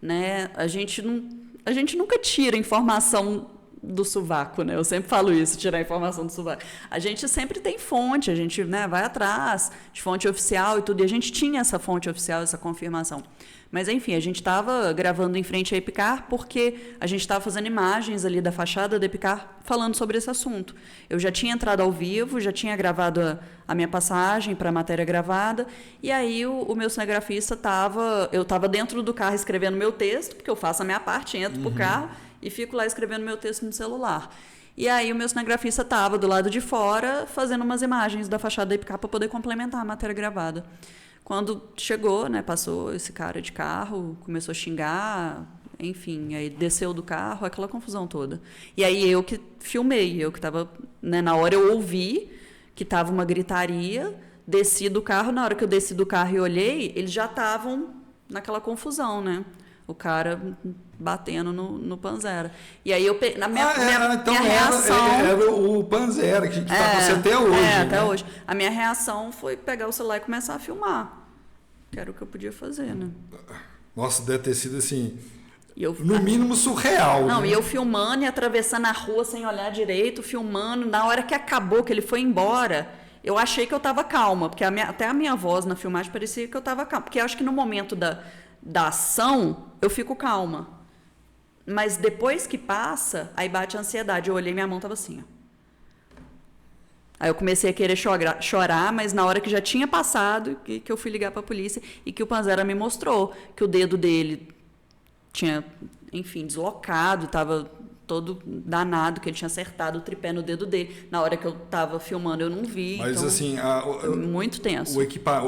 né? A gente nunca tira informação do sovaco, né? Eu sempre falo isso, tirar informação do sovaco. A gente sempre tem fonte, a gente, né, vai atrás de fonte oficial e tudo, e a gente tinha essa fonte oficial, essa confirmação. Mas, enfim, a gente estava gravando em frente à Epicar porque a gente estava fazendo imagens ali da fachada da Epicar falando sobre esse assunto. Eu já tinha entrado ao vivo, já tinha gravado a minha passagem para a matéria gravada, e aí o meu cinegrafista eu estava dentro do carro escrevendo meu texto, porque eu faço a minha parte, entro para o carro e fico lá escrevendo meu texto no celular. E aí o meu cinegrafista estava do lado de fora fazendo umas imagens da fachada da Epicar para poder complementar a matéria gravada. Quando chegou, né, passou esse cara de carro, começou a xingar, enfim, aí desceu do carro, aquela confusão toda. E aí eu que filmei, eu que estava, né, na hora eu ouvi que estava uma gritaria, desci do carro, na hora que eu desci do carro e olhei, eles já estavam naquela confusão, né? O cara batendo no Panzera. E aí eu na minha reação era o Panzera que está com você até hoje. Até hoje. A minha reação foi pegar o celular e começar a filmar. Que era o que eu podia fazer, né? Nossa, deve ter sido assim, no mínimo surreal. Não, né? E eu filmando e atravessando a rua sem olhar direito, filmando. Na hora que acabou, que ele foi embora, eu achei que eu estava calma, porque até a minha voz na filmagem parecia que eu estava calma. Porque eu acho que no momento da ação, eu fico calma. Mas depois que passa, aí bate a ansiedade. Eu olhei, minha mão estava assim, ó. Aí eu comecei a querer chorar, mas na hora que já tinha passado, que eu fui ligar para a polícia e que o Panzera me mostrou que o dedo dele tinha, enfim, deslocado, estava todo danado, que ele tinha acertado o tripé no dedo dele. Na hora que eu tava filmando, eu não vi. Mas então, assim, muito tenso.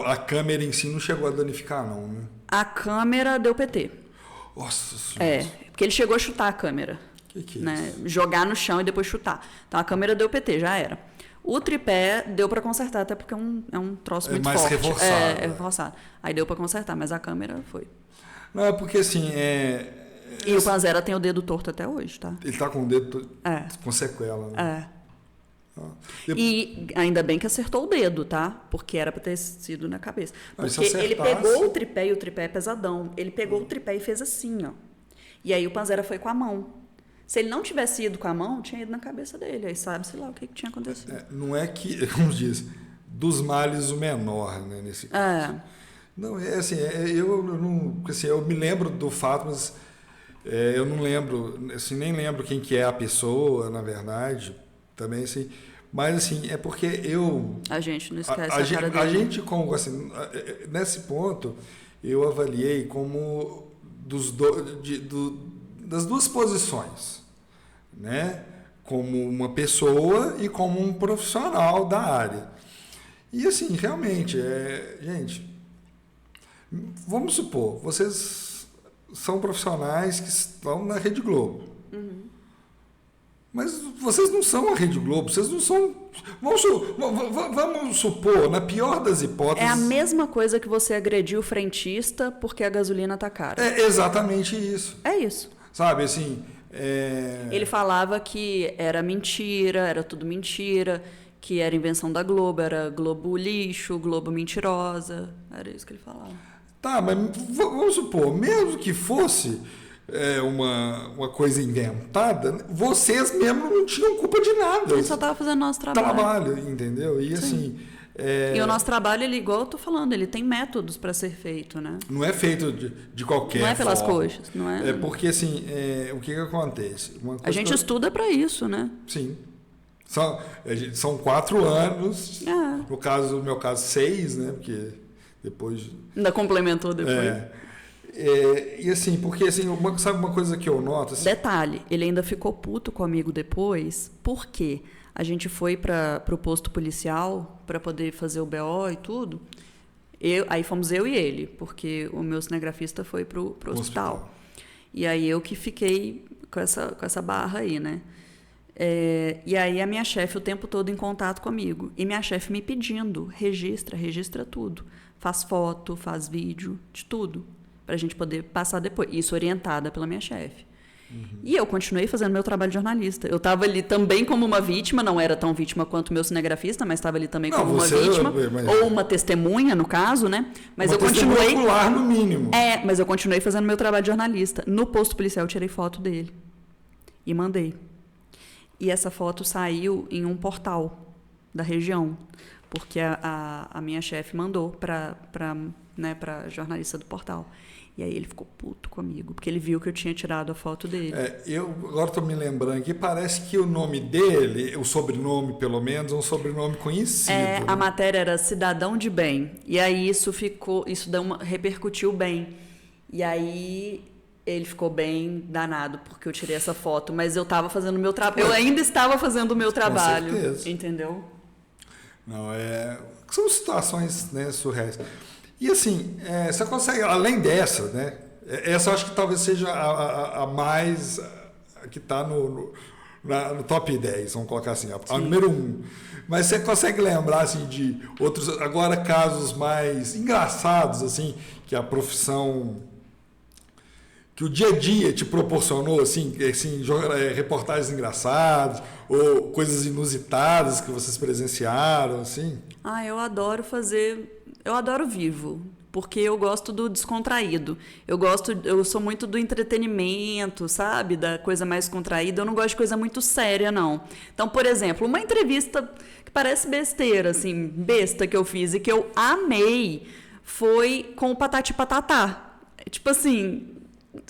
A câmera em si não chegou a danificar, não, né? A câmera deu PT. Nossa Senhora. Porque ele chegou a chutar a câmera. Que é né? isso? Jogar no chão e depois chutar. Então a câmera deu PT, já era. O tripé deu para consertar, até porque é um troço muito mais forte. reforçado. É reforçado. Aí deu para consertar, mas a câmera foi. Não, é porque assim, E o Panzera tem o dedo torto até hoje, tá? ele tá com o dedo com sequela, né? E ainda bem que acertou o dedo, tá? Porque era para ter sido na cabeça. Mas Porque se ele acertasse- pegou o tripé e o tripé é pesadão. Ele pegou o tripé e fez assim, ó. E aí o Panzera foi com a mão. Se ele não tivesse ido com a mão, tinha ido na cabeça dele. Aí sabe-se lá o que tinha acontecido. Não é que, como diz, dos males o menor, né, nesse caso. Não, é assim, eu me lembro do fato, mas eu não lembro, assim, nem lembro quem que é a pessoa, na verdade, também, assim, mas assim, é porque A gente não esquece a cara dele. a gente, como, assim, nesse ponto, eu avaliei como das duas posições, né? Como uma pessoa e como um profissional da área. E assim, realmente, gente, vamos supor, vocês são profissionais que estão na Rede Globo. Mas vocês não são a Rede Globo, vocês não são... Vamos supor, na pior das hipóteses... É a mesma coisa que você agredir o frentista porque a gasolina tá cara. É exatamente isso. É isso. Sabe, assim... Ele falava que era mentira, era tudo mentira, que era invenção da Globo, era Globo lixo, Globo mentirosa. Era isso que ele falava. Tá, mas vamos supor, mesmo que fosse uma coisa inventada, vocês mesmo não tinham culpa de nada. Ele só estava fazendo nosso trabalho. Entendeu? E assim... E o nosso trabalho, ele, igual eu tô falando, ele tem métodos para ser feito, né? Não é feito de qualquer forma. Não é pelas coxas, não é? É porque, assim, o que acontece? A gente estuda para isso, né? Sim. São 4 anos, no caso, no meu caso, 6, né? Porque depois... Ainda complementou depois. E assim, porque assim, sabe uma coisa que eu noto? Assim, Detalhe, ele ainda ficou puto comigo depois, porque a gente foi para o posto policial para poder fazer o BO e tudo. Aí fomos eu e ele, porque o meu cinegrafista foi pro hospital. E aí eu que fiquei com essa barra aí, né? E aí a minha chefe o tempo todo em contato comigo. E minha chefe me pedindo, registra tudo. Faz foto, faz vídeo, de tudo. Para a gente poder passar depois. Isso orientada pela minha chefe. E eu continuei fazendo meu trabalho de jornalista. Eu estava ali também como uma vítima, não era tão vítima quanto o meu cinegrafista, mas estava ali também como uma vítima. Ou uma testemunha, no caso, né? Mas eu continuei. Popular, no mínimo. Mas eu continuei fazendo meu trabalho de jornalista. No posto policial, eu tirei foto dele. E mandei. E essa foto saiu em um portal da região. Porque a minha chefe mandou para jornalista do portal. E aí ele ficou puto comigo, porque ele viu que eu tinha tirado a foto dele. Eu agora estou me lembrando aqui, parece que o nome dele, o sobrenome pelo menos, é um sobrenome conhecido. Né? A matéria era Cidadão de Bem. E aí isso repercutiu bem. E aí ele ficou bem danado porque eu tirei essa foto. Mas eu estava fazendo o meu trabalho. Eu ainda estava fazendo o meu trabalho. Com certeza. Entendeu? Não, são situações, né, surreais. E assim, você consegue, além dessa, né? Essa eu acho que talvez seja a mais que está no top 10, vamos colocar assim, a número 1. Mas você consegue lembrar assim, de outros, agora, casos mais engraçados, assim, que a profissão, que o dia a dia te proporcionou, assim reportagens engraçadas ou coisas inusitadas que vocês presenciaram, assim? Eu adoro vivo, porque eu gosto do descontraído. Eu sou muito do entretenimento, sabe? Da coisa mais contraída. Eu não gosto de coisa muito séria, não. Então, por exemplo, uma entrevista que parece besteira, assim, besta que eu fiz e que eu amei foi com o Patati Patatá. Tipo assim,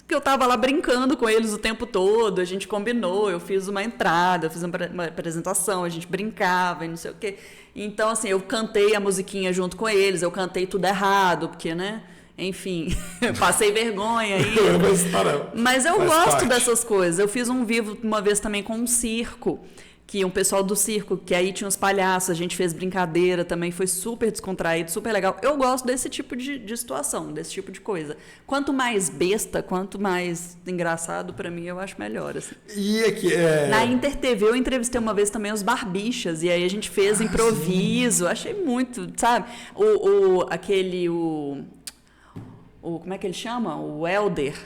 que eu tava lá brincando com eles o tempo todo, a gente combinou, eu fiz uma entrada, eu fiz uma apresentação, a gente brincava e não sei o quê. Então, assim, eu cantei a musiquinha junto com eles, eu cantei tudo errado, porque, né, enfim, passei vergonha aí. Mas eu Faz gosto parte. dessas coisas. Eu fiz um vivo uma vez também com um circo, que um pessoal do circo, que aí tinha os palhaços, a gente fez brincadeira também, foi super descontraído, super legal. Eu gosto desse tipo de situação, desse tipo de coisa. Quanto mais besta, quanto mais engraçado, pra mim, eu acho melhor, assim. E aqui, Na InterTV eu entrevistei uma vez também os Barbichas, e aí a gente fez improviso, achei muito, sabe? Como é que ele chama? O Helder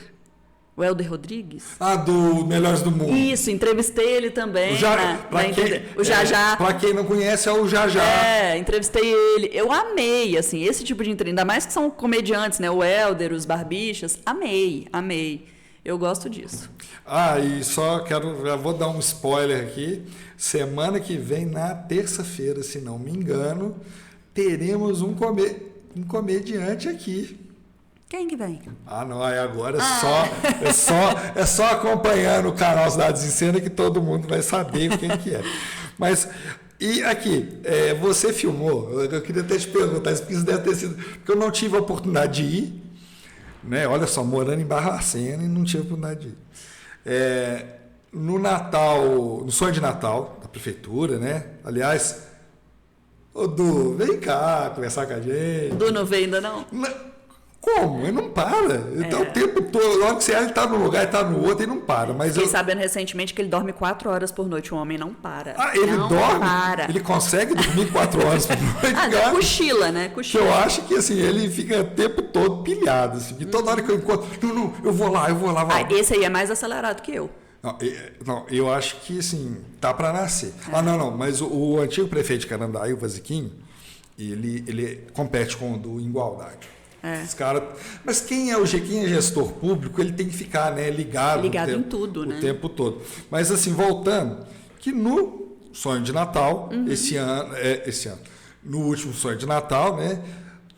Rodrigues. do Melhores do Mundo. Isso, entrevistei ele também. O Jajá. Pra quem não conhece, é o Jajá. Entrevistei ele. Eu amei, assim, esse tipo de entrevista. Ainda mais que são comediantes, né? O Helder, os Barbichas. Amei. Eu gosto disso. E já vou dar um spoiler aqui. Semana que vem, na terça-feira, se não me engano, teremos um comediante aqui. Quem que vem? Não, agora é só acompanhando o canal Cidades em Cena que todo mundo vai saber quem que é. Mas, e aqui, você filmou, eu queria até te perguntar isso, porque isso deve ter sido, porque eu não tive a oportunidade de ir, né? Olha só, morando em Barbacena e não tive a oportunidade de ir. No Natal, no Sonho de Natal, da Prefeitura, né? Aliás, ô Du, vem cá conversar com a gente. Du não veio ainda não? Como? Ele não para. Então, o tempo todo, logo que você ele está num lugar, ele está no outro e não para. Mas fiquei sabendo recentemente que ele dorme 4 horas por noite. O homem não para. Ele não dorme? Para. Ele consegue dormir 4 horas por noite? Cochila, né? Cochila. Eu acho que assim, ele fica o tempo todo pilhado. Assim, e toda hora que eu encontro, não, eu vou lá. Esse aí é mais acelerado que eu. Não, eu acho que assim, tá para nascer. Não, mas o antigo prefeito de Carandaí, o Vaziquinho, ele compete com o do Igualdade. Os cara, mas quem é gestor público, ele tem que ficar, né, ligado em tudo, né? O tempo todo. Mas assim, voltando, que no Sonho de Natal, esse ano, no último Sonho de Natal, né,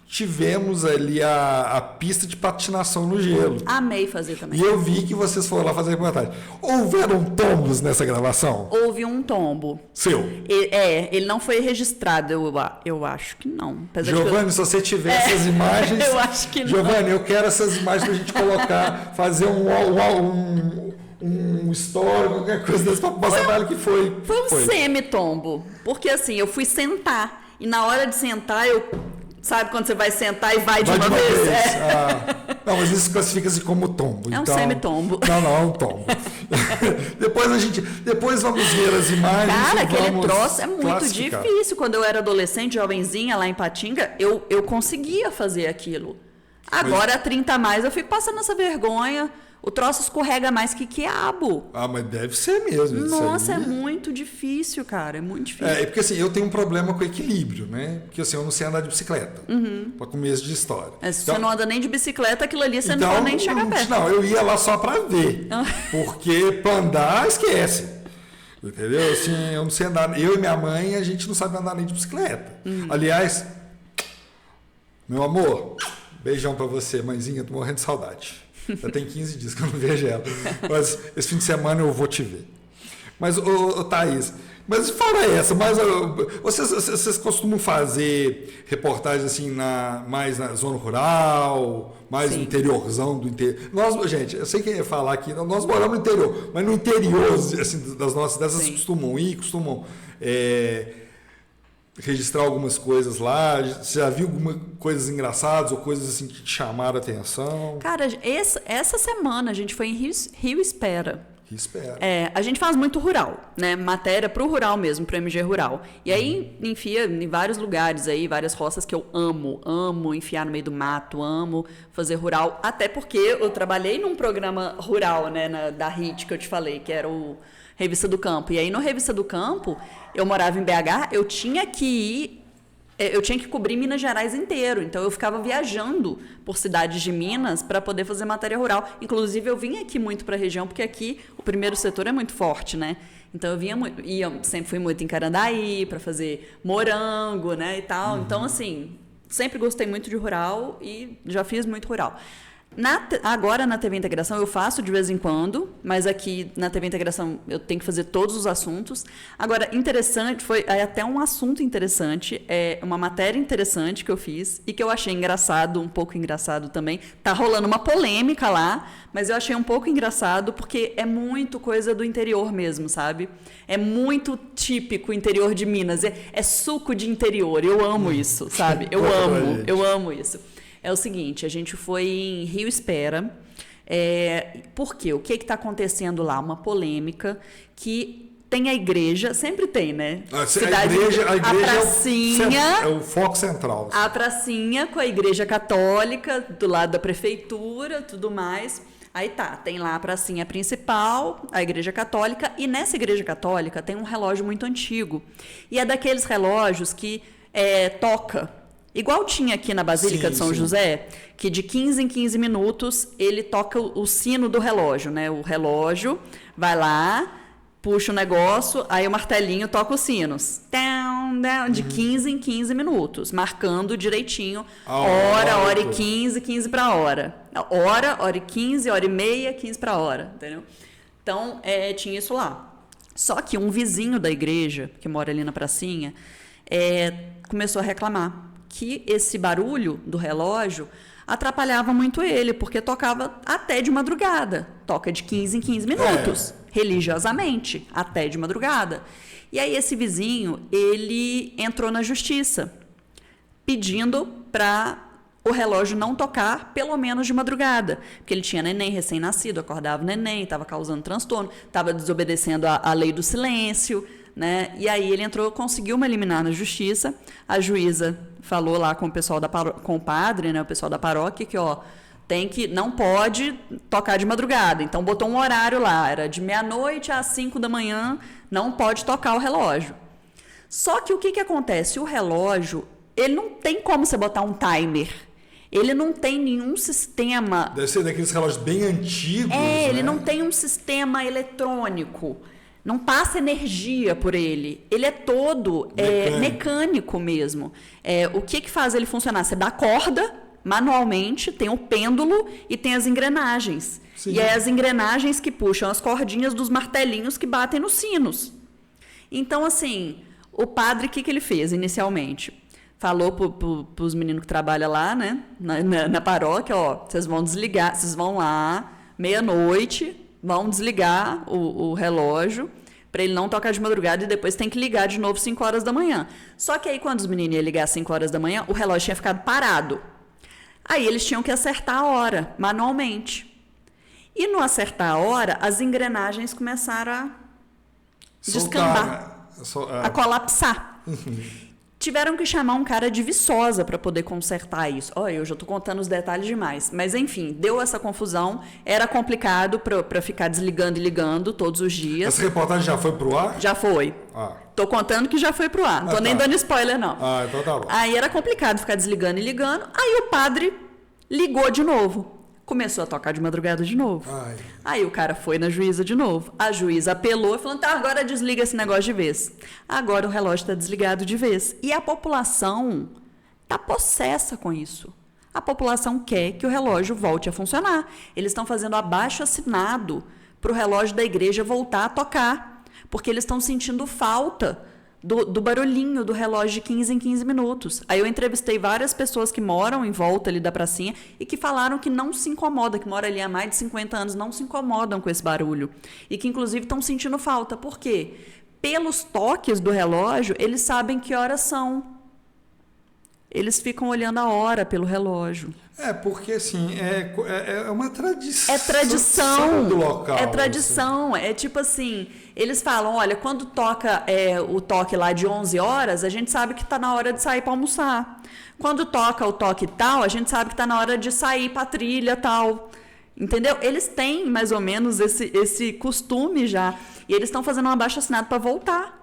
tivemos ali a pista de patinação no gelo. Amei fazer também. E eu vi que vocês foram lá fazer reportagem. Houveram tombos nessa gravação? Houve um tombo. Seu? Ele não foi registrado, eu acho que não. Giovanni, se você tiver essas imagens... Eu acho que não. Giovanni, eu quero essas imagens pra gente colocar, fazer um story, qualquer coisa dessa, pra mostrar para ela que foi. Foi um semi-tombo. Porque assim, eu fui sentar. E na hora de sentar, sabe quando você vai sentar e vai de uma vez? Não, mas isso classifica-se como tombo. É um semi-tombo. Não, é um tombo. Depois vamos ver as imagens. Cara, aquele troço é muito difícil. Quando eu era adolescente, jovenzinha, lá em Patinga, eu conseguia fazer aquilo. Agora, há 30 a mais, eu fico passando essa vergonha. O troço escorrega mais que quiabo. Mas deve ser mesmo. Nossa, é muito difícil, cara. É muito difícil. Porque assim, eu tenho um problema com equilíbrio, né? Porque assim, eu não sei andar de bicicleta. Para começo de história. Se você não anda nem de bicicleta, aquilo ali você não pode nem chegar perto. Não, eu ia lá só para ver. Porque para andar, esquece. Entendeu? Assim, eu não sei andar. Eu e minha mãe, a gente não sabe andar nem de bicicleta. Aliás, meu amor, beijão para você, mãezinha, tô morrendo de saudade. Já tem 15 dias que eu não vejo ela. Mas esse fim de semana eu vou te ver. Mas, Thaís, mas fora essa, vocês costumam fazer reportagens assim mais na zona rural, mais no interiorzão do interior? Gente, eu sei que ia falar aqui, nós moramos no interior, mas no interior assim, dessas costumam registrar algumas coisas lá. Você já viu algumas coisas engraçadas ou coisas assim que te chamaram a atenção? Cara, essa semana a gente foi em Rio Espera. Rio Espera. A gente faz muito rural, né? Matéria pro rural mesmo, pro MG Rural. E aí enfia em vários lugares aí, várias roças que eu amo enfiar no meio do mato, amo fazer rural, até porque eu trabalhei num programa rural, né, da HIT que eu te falei, que era o Revista do Campo. E aí, no Revista do Campo, eu morava em BH, eu tinha que cobrir Minas Gerais inteiro. Então, eu ficava viajando por cidades de Minas para poder fazer matéria rural. Inclusive, eu vim aqui muito para a região, porque aqui o primeiro setor é muito forte, né? Então, eu sempre fui muito em Carandaí para fazer morango, né, e tal. Então, assim, sempre gostei muito de rural e já fiz muito rural. Agora na TV Integração eu faço de vez em quando, mas aqui na TV Integração eu tenho que fazer todos os assuntos. Agora, interessante, foi até um assunto interessante, uma matéria interessante que eu fiz e que eu achei engraçado, um pouco engraçado também. Tá rolando uma polêmica lá, mas eu achei um pouco engraçado porque é muito coisa do interior mesmo, sabe? É muito típico interior de Minas, é suco de interior, eu amo isso, sabe? Eu amo isso. É o seguinte, a gente foi em Rio Espera. Por quê? O que está acontecendo lá? Uma polêmica tem a igreja, sempre tem, né? A pracinha, é o foco central. A pracinha com a igreja católica, do lado da prefeitura, tudo mais. Aí tem lá a pracinha principal, a igreja católica, e nessa igreja católica tem um relógio muito antigo. E é daqueles relógios que toca. Igual tinha aqui na Basílica de São José, que de 15 em 15 minutos ele toca o sino do relógio, né? O relógio vai lá, puxa o negócio, aí o martelinho toca os sinos. De 15 em 15 minutos, marcando direitinho hora e 15, 15 para hora. Hora e 15, hora e meia, 15 para hora, entendeu? Então, tinha isso lá. Só que um vizinho da igreja, que mora ali na pracinha, começou a reclamar que esse barulho do relógio atrapalhava muito ele, porque tocava até de madrugada. Toca de 15 em 15 minutos, religiosamente, até de madrugada. E aí esse vizinho, ele entrou na justiça, pedindo para o relógio não tocar, pelo menos de madrugada. Porque ele tinha neném recém-nascido, acordava o neném, estava causando transtorno, estava desobedecendo a lei do silêncio, né? E aí ele conseguiu uma liminar na justiça. A juíza falou lá com o pessoal com o padre, né, o pessoal da paróquia, que não pode tocar de madrugada. Então botou um horário lá, era de meia-noite às 5 da manhã, não pode tocar o relógio. Só que o que acontece? O relógio, ele não tem como você botar um timer. Ele não tem nenhum sistema. Deve ser daqueles relógios bem antigos. Né? Ele não tem um sistema eletrônico. Não passa energia por ele. Ele é todo mecânico mesmo. O que faz ele funcionar? Você dá corda manualmente, tem o pêndulo e tem as engrenagens. Sim. E é as engrenagens que puxam as cordinhas dos martelinhos que batem nos sinos. Então, assim, o padre, o que ele fez inicialmente? Falou para os meninos que trabalham lá, né, na paróquia, vocês vão desligar, vocês vão lá, meia-noite, vão desligar o relógio para ele não tocar de madrugada e depois tem que ligar de novo 5 horas da manhã. Só que aí quando os meninos iam ligar às 5 horas da manhã, o relógio tinha ficado parado. Aí eles tinham que acertar a hora, manualmente. E no acertar a hora, as engrenagens começaram a descambar, a colapsar. Tiveram que chamar um cara de Viçosa para poder consertar isso. Eu já estou contando os detalhes demais. Mas, enfim, deu essa confusão. Era complicado para ficar desligando e ligando todos os dias. Essa reportagem já foi pro ar? Já foi. Tô contando que já foi pro ar. Não tô nem dando spoiler, não. Então tá bom. Aí era complicado ficar desligando e ligando. Aí o padre ligou de novo. Começou a tocar de madrugada de novo. Aí o cara foi na juíza de novo. A juíza apelou e falou, agora desliga esse negócio de vez. Agora o relógio está desligado de vez. E a população está possessa com isso. A população quer que o relógio volte a funcionar. Eles estão fazendo abaixo-assinado para o relógio da igreja voltar a tocar. Porque eles estão sentindo falta do barulhinho do relógio de 15 em 15 minutos. Aí eu entrevistei várias pessoas que moram em volta ali da pracinha e que falaram que não se incomoda, que moram ali há mais de 50 anos, não se incomodam com esse barulho. E que, inclusive, estão sentindo falta. Por quê? Pelos toques do relógio, eles sabem que horas são. Eles ficam olhando a hora pelo relógio. Porque assim, é uma tradição. É tradição do local. É tradição. Assim. É tipo assim, eles falam, olha, quando toca o toque lá de 11 horas, a gente sabe que está na hora de sair para almoçar. Quando toca o toque tal, a gente sabe que está na hora de sair para trilha tal. Entendeu? Eles têm mais ou menos esse costume já. E eles estão fazendo um abaixo-assinado para voltar.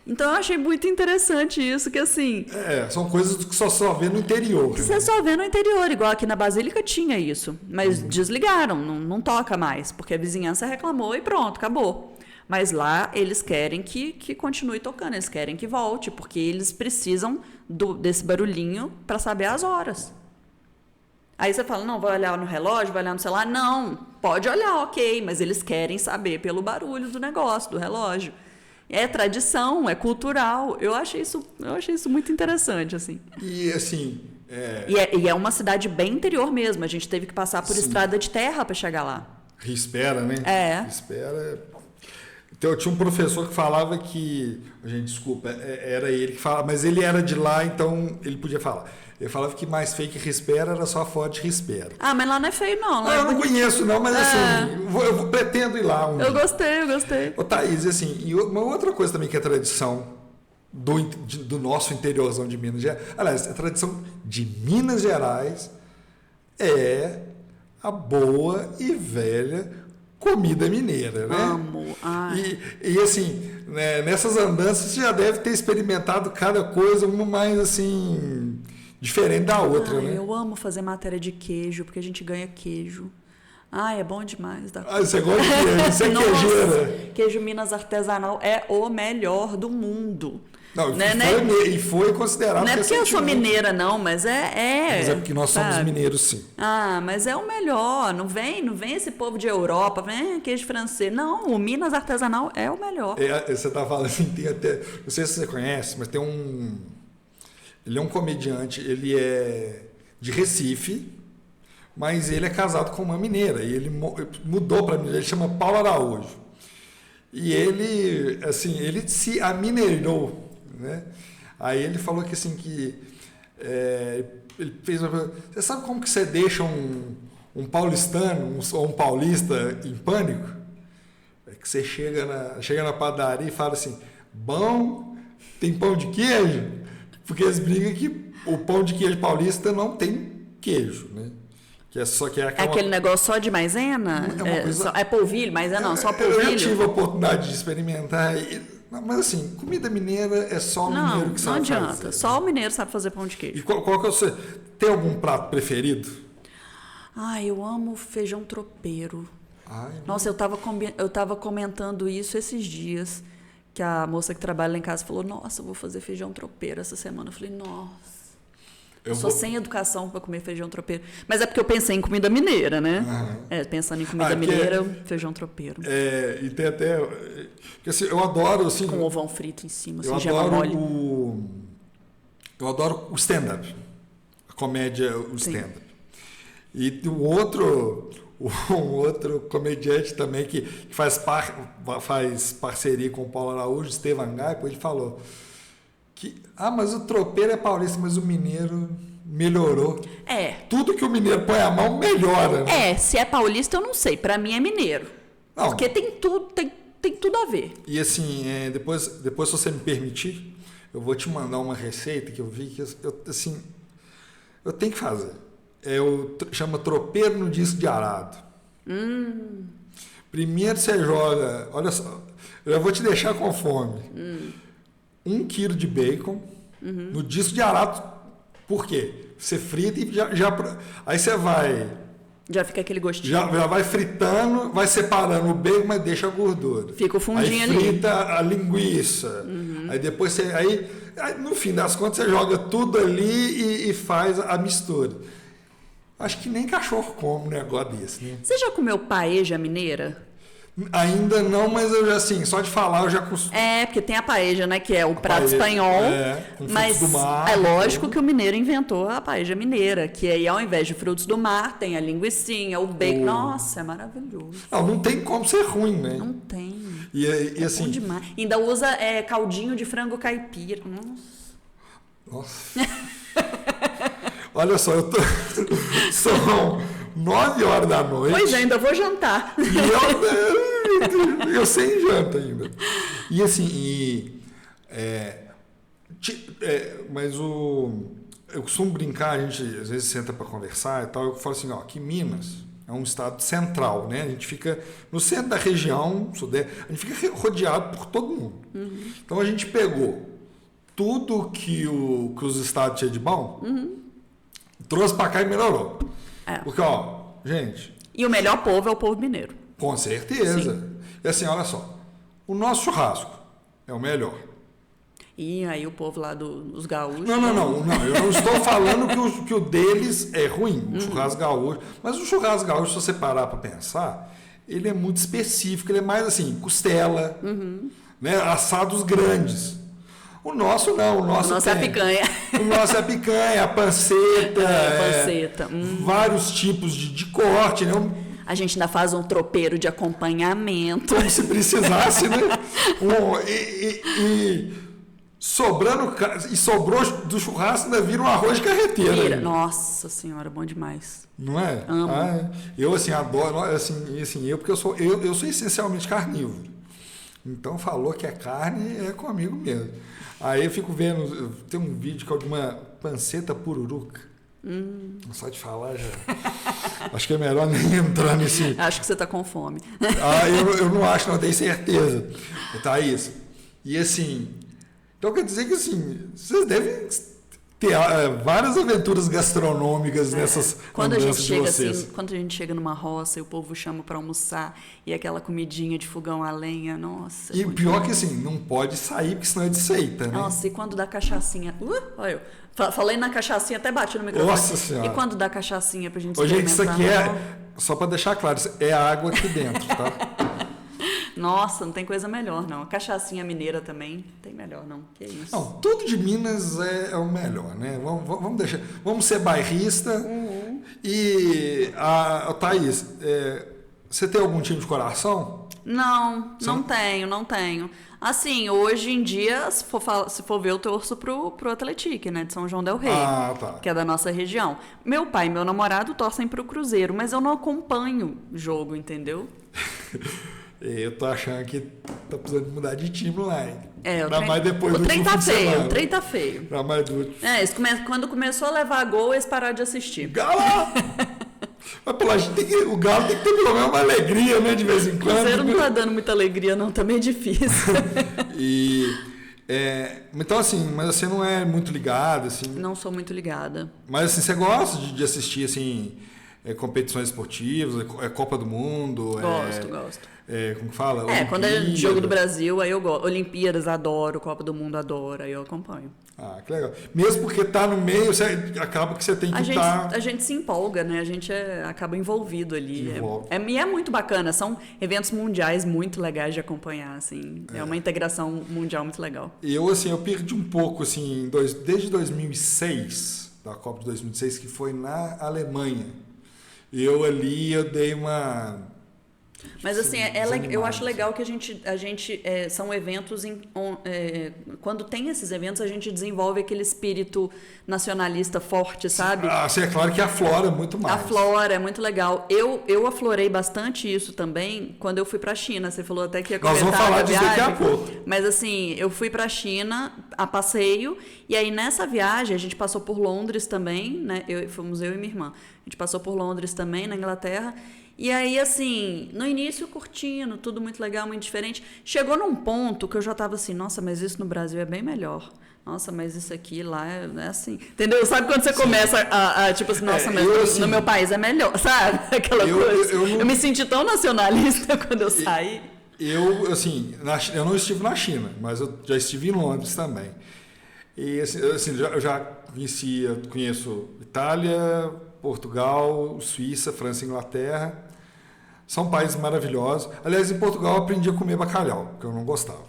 Então eu achei muito interessante isso, que assim... são coisas que só vê no interior. Que você só vê no interior, igual aqui na Basílica tinha isso. Mas desligaram, não toca mais, porque a vizinhança reclamou e pronto, acabou. Mas lá eles querem que continue tocando, eles querem que volte, porque eles precisam desse barulhinho para saber as horas. Aí você fala, não, vai olhar no relógio, vai olhar no celular? Não, pode olhar, ok, mas eles querem saber pelo barulho do negócio, do relógio. É tradição, é cultural. Eu achei isso muito interessante, assim. E assim... E é uma cidade bem interior mesmo. A gente teve que passar por estrada de terra para chegar lá. Rispera, né? É. Então, eu tinha um professor que falava que... Gente, desculpa, era ele que falava, mas ele era de lá, então ele podia falar. Ele falava que mais feio que Rispera era só a foto de Rispera. Ah, mas lá não é feio, não. Eu não conheço, não, mas assim, eu pretendo ir lá um dia. Eu gostei. Ô, Thaís, assim, e uma outra coisa também que é tradição do nosso interiorzão de Minas Gerais, aliás, a tradição de Minas Gerais é a boa e velha comida mineira, né? Amo. E assim, né, nessas andanças você já deve ter experimentado cada coisa, uma mais assim, diferente da outra, né? Eu amo fazer matéria de queijo, porque a gente ganha queijo. É bom demais. Você gosta de queijo? Você é queijeira? Queijo Minas artesanal é o melhor do mundo. Não, e foi considerado. Não é porque eu sou mineira, não, mas Mas é porque nós somos mineiros, sim. Mas é o melhor. Não vem esse povo de Europa, vem queijo francês. Não, o Minas artesanal é o melhor. Você tá falando assim, tem até. Não sei se você conhece, mas tem um. Ele é um comediante, ele é de Recife, mas ele é casado com uma mineira. E ele mudou para Mineira, ele chama Paulo Araújo. E ele, assim, ele se amineirou. Né? Aí ele falou que assim que ele fez uma coisa. Você sabe como que você deixa um paulistano ou um paulista em pânico? É que você chega na padaria e fala assim: bom, tem pão de queijo? Porque eles brigam que o pão de queijo paulista não tem queijo, né? Que é aquele negócio só de maisena? É polvilho, maisena não, só polvilho. Eu já tive a oportunidade de experimentar. Mas assim, comida mineira é só o mineiro que sabe fazer. Não adianta, só o mineiro sabe fazer pão de queijo. E qual que é o seu... Tem algum prato preferido? Eu amo feijão tropeiro. Nossa, eu tava comentando isso esses dias, que a moça que trabalha lá em casa falou, nossa, eu vou fazer feijão tropeiro essa semana. Eu falei, nossa. Eu sou sem educação para comer feijão tropeiro. Mas é porque eu pensei em comida mineira, né? Pensando em comida mineira, feijão tropeiro. E tem até... Porque, assim, eu adoro... Assim, com ovão frito em cima, assim, gema mole. Eu adoro o stand-up. A comédia, o stand-up. E um outro comediante também que faz parceria com o Paulo Araújo, Estevan Gaipo, ele falou... mas o tropeiro é paulista, mas o mineiro melhorou. Tudo que o mineiro põe a mão melhora. Né? Se é paulista eu não sei, para mim é mineiro. Não. Porque tem tudo a ver. E assim, depois se você me permitir, eu vou te mandar uma receita que eu vi que eu tenho que fazer. Chama tropeiro no disco de arado. Primeiro você joga, olha só, eu já vou te deixar com fome. 1 quilo de bacon no disco de arado. Por quê? Você frita e aí você vai... Já fica aquele gostinho. Já vai fritando, vai separando o bacon, mas deixa a gordura. Fica o fundinho ali. Aí frita a linguiça. Aí depois você... Aí, no fim das contas, você joga tudo ali e faz a mistura. Acho que nem cachorro come um negócio desse, né? Você já comeu paella mineira? Ainda não, mas eu já, assim, só de falar eu já costumo. Porque tem a paella, né, que é o prato espanhol, com mas frutos do mar, é lógico que o mineiro inventou a paella mineira, que aí ao invés de frutos do mar tem a linguicinha, o bacon, nossa, é maravilhoso. Não tem como ser ruim, né? Não tem. E assim... Bom demais. Ainda usa caldinho de frango caipira. Nossa. Olha só, são 9 horas da noite. Pois ainda vou jantar. E eu sem janta ainda. E assim, mas eu costumo brincar, a gente às vezes senta para conversar e tal, eu falo assim, que Minas é um estado central, né? A gente fica no centro da região, sudeste, a gente fica rodeado por todo mundo. Então a gente pegou tudo que os estados tinham de bom, trouxe para cá e melhorou. Porque, gente... E o melhor povo é o povo mineiro. Com certeza. Sim. E assim, olha só. O nosso churrasco é o melhor. E aí o povo lá dos gaúchos... Não, eu não estou falando que o deles é ruim, o churrasco gaúcho. Mas o churrasco gaúcho, se você parar para pensar, ele é muito específico, ele é mais assim, costela, né, assados grandes. O nosso não, o nosso é a picanha. O nosso é a picanha, a panceta, panceta. Vários tipos de corte, né? A gente ainda faz um tropeiro de acompanhamento. Como se precisasse, né? Sobrou do churrasco, ainda vira um arroz de carreteira. Vira. Nossa senhora, bom demais. Não é? Amo. Eu, assim, adoro, porque eu sou essencialmente carnívoro. Então, falou que é carne, é comigo mesmo. Aí eu fico vendo, tem um vídeo que é de uma panceta pururuca. Só de falar já. Acho que é melhor nem entrar nesse. Acho que você está com fome. Eu não acho, não, tenho certeza. Tá isso. E assim, então quer dizer que assim, vocês devem ter várias aventuras gastronômicas nessas andanças de vocês. Assim, quando a gente chega numa roça e o povo chama para almoçar e aquela comidinha de fogão a lenha, nossa. E pior que assim, não pode sair porque senão é de seita, né? Nossa, e quando dá cachaçinha. Olha eu. Falei na cachaçinha, até bati no microfone. Nossa Senhora. E quando dá cachaçinha pra gente experimentar? Gente, isso aqui é, só para deixar claro, é água aqui dentro, tá? Nossa, não tem coisa melhor, não. A cachaçinha mineira também tem melhor, não. Que isso. Não, tudo de Minas é o melhor, né? Vamos ser bairrista. E, Thaís, você tem algum time de coração? Não tenho. Assim, hoje em dia, se for ver, eu torço pro Atlético, né? De São João del Rei, tá. Que é da nossa região. Meu pai e meu namorado torcem pro Cruzeiro, mas eu não acompanho jogo, entendeu? Eu tô achando que tá precisando mudar de time lá, hein? O trem tá feio. Quando começou a levar gol, eles pararam de assistir. Galo! Mas o Galo tem que ter pelo menos uma alegria, né? De vez em quando. O Cruzeiro não tá dando muita alegria, não. Tá meio difícil. Então, assim, mas você não é muito ligada, assim? Não sou muito ligada. Mas, assim, você gosta de assistir, assim, competições esportivas, Copa do Mundo? Gosto. Como que fala? Quando é jogo do Brasil, aí eu gosto. Olimpíadas, adoro. Copa do Mundo, adoro. Aí eu acompanho. Que legal. Mesmo porque tá no meio, acaba que você tem que estar... A gente se empolga, né? A gente acaba envolvido ali. E é muito bacana. São eventos mundiais muito legais de acompanhar, assim. É uma integração mundial muito legal. Eu perdi um pouco, assim, desde 2006, da Copa de 2006, que foi na Alemanha. Eu dei uma... Mas assim, eu acho legal que a gente são eventos quando tem esses eventos a gente desenvolve aquele espírito nacionalista forte, sabe? É claro que aflora muito mais. Aflora, é muito legal. Eu aflorei bastante isso também quando eu fui para a China. Você falou até que ia comentar. Nós vamos falar disso daqui a pouco. Mas assim, eu fui para a China a passeio e aí nessa viagem a gente passou por Londres também, né? Fomos eu e minha irmã. A gente passou por Londres também, na Inglaterra. E aí, assim, no início curtindo, tudo muito legal, muito diferente. Chegou num ponto que eu já estava assim, nossa, mas isso no Brasil é bem melhor. Nossa, mas isso aqui lá é assim. Entendeu? Sabe quando você começa tipo assim, nossa, mas no meu país é melhor, sabe? Aquela coisa. Eu me senti tão nacionalista quando eu saí. Eu não estive na China, mas eu já estive em Londres também. E assim eu já conheço Itália, Portugal, Suíça, França e Inglaterra. São países maravilhosos. Aliás, em Portugal eu aprendi a comer bacalhau, porque eu não gostava.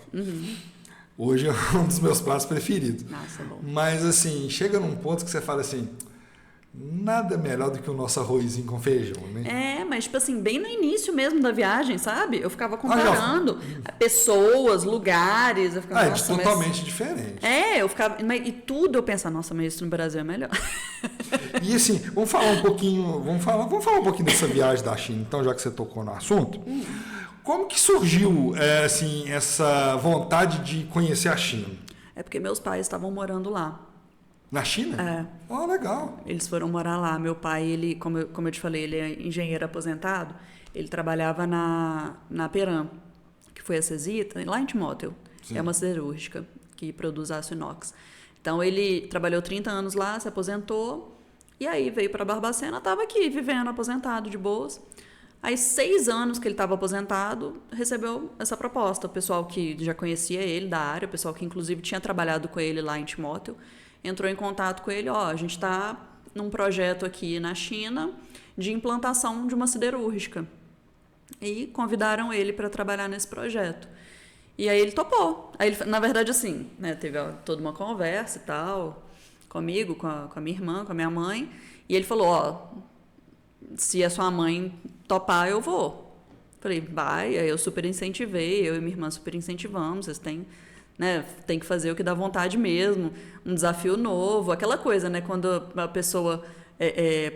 Hoje é um dos meus pratos preferidos. Nossa, bom. Mas, assim, chega num ponto que você fala assim, nada melhor do que o nosso arrozinho com feijão, né? Mas, tipo assim, bem no início mesmo da viagem, sabe? Eu ficava comparando pessoas, lugares. Eu ficava, totalmente diferente. Eu ficava... E tudo eu pensava, nossa, mas isso no Brasil é melhor. E assim, vamos falar um pouquinho dessa viagem da China, então, já que você tocou no assunto. Como que surgiu, essa vontade de conhecer a China? É porque meus pais estavam morando lá. Na China? Legal. Eles foram morar lá. Meu pai, ele, como eu te falei, ele é engenheiro aposentado. Ele trabalhava na Peram, que foi a Cesita, lá em Timóteo. Sim. É uma siderúrgica que produz aço inox. Então, ele trabalhou 30 anos lá, se aposentou. E aí, veio para Barbacena, estava aqui, vivendo, aposentado, de boas. Aí, 6 anos que ele estava aposentado, recebeu essa proposta. O pessoal que já conhecia ele da área, o pessoal que inclusive tinha trabalhado com ele lá em Timóteo, entrou em contato com ele, a gente está num projeto aqui na China de implantação de uma siderúrgica. E convidaram ele para trabalhar nesse projeto. E aí ele topou. Aí ele, na verdade, assim, né, teve toda uma conversa e tal, comigo, com a minha irmã, com a minha mãe, e ele falou, se a sua mãe topar, eu vou. Falei, vai. Aí eu super incentivei, eu e minha irmã super incentivamos, vocês têm, né, tem que fazer o que dá vontade mesmo, um desafio novo, aquela coisa, né, quando a pessoa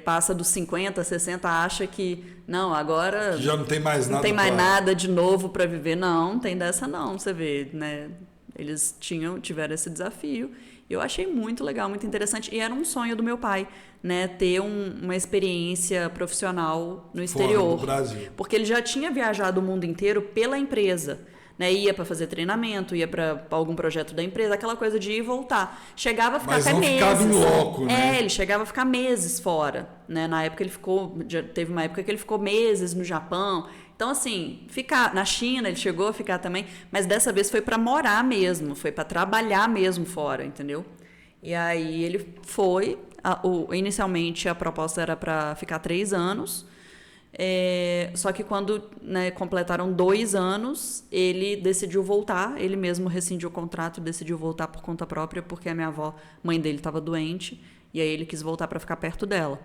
passa dos 50, 60, acha que, não, agora... Que já não tem mais nada. Não tem mais nada de novo para viver. Não tem dessa não, você vê, né? Eles tiveram esse desafio. Eu achei muito legal, muito interessante. E era um sonho do meu pai, né? Ter uma experiência profissional no exterior. Fora do Brasil. Porque ele já tinha viajado o mundo inteiro pela empresa. Né, ia para fazer treinamento, ia para algum projeto da empresa, aquela coisa de ir e voltar. Chegava a ficar até meses. Ficava em loco, né? Ele chegava a ficar meses fora. Né? Na época teve uma época que ele ficou meses no Japão. Então, assim, na China ele chegou a ficar também, mas dessa vez foi para morar mesmo, foi para trabalhar mesmo fora, entendeu? E aí ele foi, inicialmente a proposta era para ficar 3 anos, só que quando, né, completaram 2 anos, ele decidiu voltar, ele mesmo rescindiu o contrato, decidiu voltar por conta própria, porque a minha avó, mãe dele, estava doente, e aí ele quis voltar para ficar perto dela.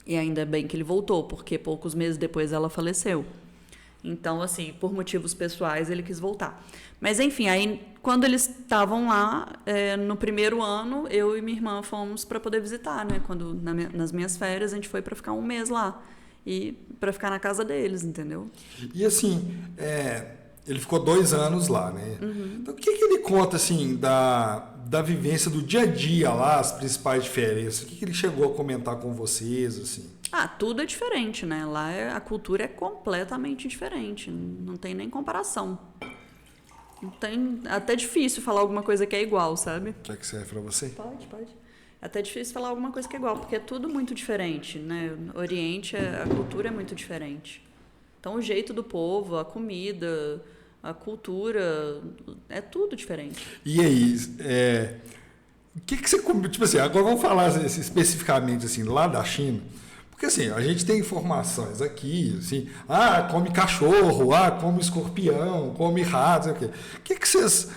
E ainda bem que ele voltou, porque poucos meses depois ela faleceu. Então, assim, por motivos pessoais, ele quis voltar. Mas, enfim, aí quando eles estavam lá, no primeiro ano, eu e minha irmã fomos para poder visitar, né? Nas minhas férias, a gente foi para ficar 1 mês lá. E para ficar na casa deles, entendeu? E assim, ele ficou 2 anos lá, né? Uhum. Então, o que ele conta, assim, da vivência do dia a dia lá, as principais diferenças? O que ele chegou a comentar com vocês, assim? Tudo é diferente, né? Lá a cultura é completamente diferente. Não tem nem comparação. Não tem, até difícil falar alguma coisa que é igual, sabe? Quer que serve para você? Pode. É até difícil falar alguma coisa que é igual, porque é tudo muito diferente, né? No Oriente, a cultura é muito diferente. Então, o jeito do povo, a comida, a cultura, é tudo diferente. E aí, o que você come? Tipo assim, agora vamos falar especificamente assim, lá da China. Porque assim, a gente tem informações aqui, assim, come cachorro, come escorpião, come rato, o que vocês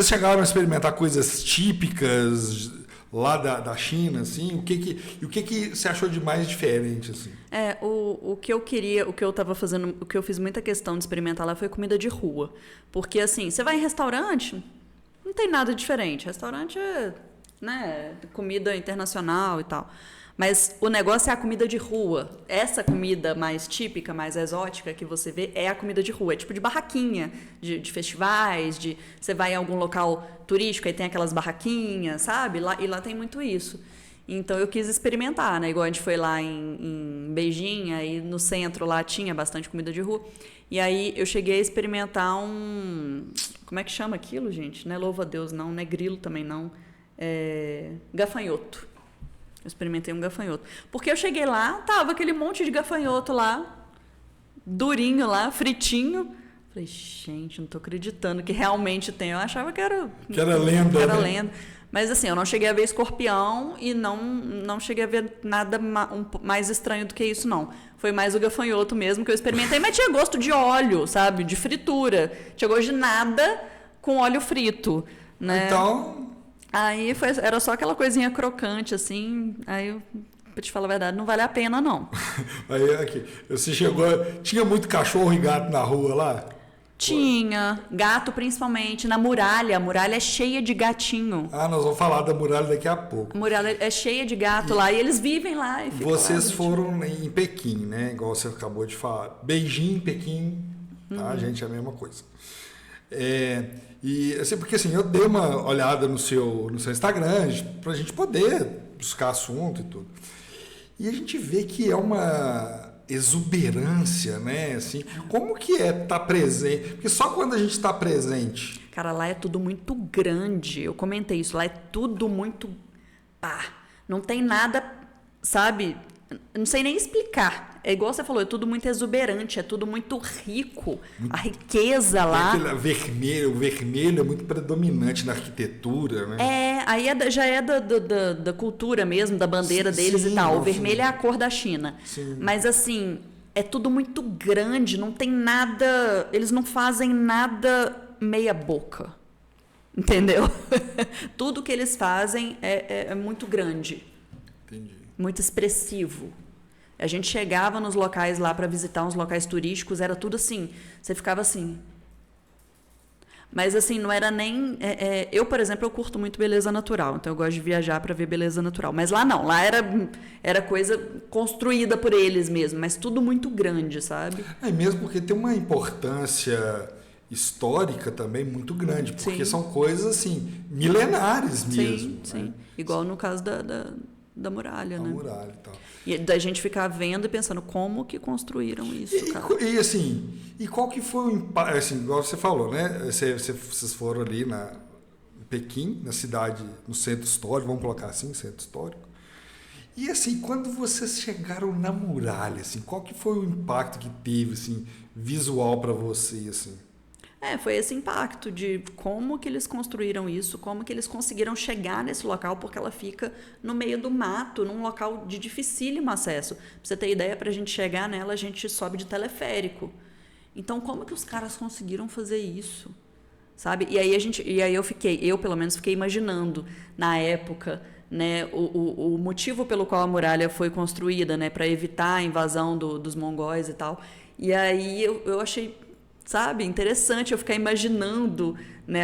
chegaram a experimentar coisas típicas lá da China, assim? O que você achou de mais diferente, assim? O que eu queria, o que eu estava fazendo, o que eu fiz muita questão de experimentar lá foi comida de rua. Porque, assim, você vai em restaurante, não tem nada diferente. Restaurante é, né, comida internacional e tal. Mas o negócio é a comida de rua. Essa comida mais típica, mais exótica que você vê é a comida de rua. É tipo de barraquinha, de festivais, você vai em algum local turístico e tem aquelas barraquinhas, sabe? E lá tem muito isso. Então eu quis experimentar, né? Igual a gente foi lá em Beijing, aí no centro lá tinha bastante comida de rua. E aí eu cheguei a experimentar como é que chama aquilo, gente? Não é louva-a-Deus, não é grilo também, não. Gafanhoto. Eu experimentei um gafanhoto. Porque eu cheguei lá, tava aquele monte de gafanhoto lá, durinho lá, fritinho. Falei, gente, não tô acreditando que realmente tem. Eu achava que era lenda. Que era né? lenda. Mas assim, eu não cheguei a ver escorpião e não cheguei a ver nada mais estranho do que isso, não. Foi mais o gafanhoto mesmo que eu experimentei, mas tinha gosto de óleo, sabe? De fritura. Tinha gosto de nada com óleo frito, né? Então... Aí era só aquela coisinha crocante, assim. Aí, pra te falar a verdade, não vale a pena, não. Aí, aqui, você chegou... Tinha muito cachorro e gato na rua lá? Tinha. Gato, principalmente. Na muralha. A muralha é cheia de gatinho. Nós vamos falar da muralha daqui a pouco. A muralha é cheia de gato lá. E eles vivem lá. E vocês lá, foram em Pequim, né? Igual você acabou de falar. Beijing, Pequim. Tá, gente? É a mesma coisa. E assim, porque assim, eu dei uma olhada no seu Instagram pra gente poder buscar assunto e tudo. E a gente vê que é uma exuberância, né? Assim, como que estar presente? Porque só quando a gente está presente. Cara, lá é tudo muito grande. Eu comentei isso, lá é tudo muito... não tem nada, sabe? Não sei nem explicar. é igual você falou, é tudo muito exuberante, é tudo muito rico. A riqueza lá. O vermelho é muito predominante na arquitetura, né? Aí já é da cultura mesmo, da bandeira deles e tal. O vermelho é a cor da China. Sim. Mas assim, é tudo muito grande, não tem nada. Eles não fazem nada meia boca. Entendeu? Tudo que eles fazem é muito grande. Entendi. Muito expressivo. A gente chegava nos locais lá para visitar uns locais turísticos, era tudo assim. Você ficava assim. Mas assim, não era nem... eu, por exemplo, eu curto muito beleza natural. Então eu gosto de viajar para ver beleza natural. Mas lá não. Lá era coisa construída por eles mesmo. Mas tudo muito grande, sabe? Mesmo porque tem uma importância histórica também muito grande. Porque são coisas assim, milenares mesmo. Sim. Né? Igual no caso da muralha, né? A muralha e tal. E da gente ficar vendo e pensando como que construíram isso, cara. E qual que foi o impacto, assim, igual você falou, né? Vocês foram ali em Pequim, na cidade, no centro histórico, vamos colocar assim, centro histórico. E assim, quando vocês chegaram na muralha, assim, qual que foi o impacto que teve, assim, visual para você, assim? Foi esse impacto de como que eles construíram isso, como que eles conseguiram chegar nesse local, porque ela fica no meio do mato, num local de dificílimo acesso. Pra você ter ideia, pra gente chegar nela, a gente sobe de teleférico. Então, como que os caras conseguiram fazer isso? Sabe? E aí eu pelo menos fiquei imaginando, na época, né, o motivo pelo qual a muralha foi construída, né, para evitar a invasão dos mongóis e tal. E aí eu achei... Sabe, interessante eu ficar imaginando, né,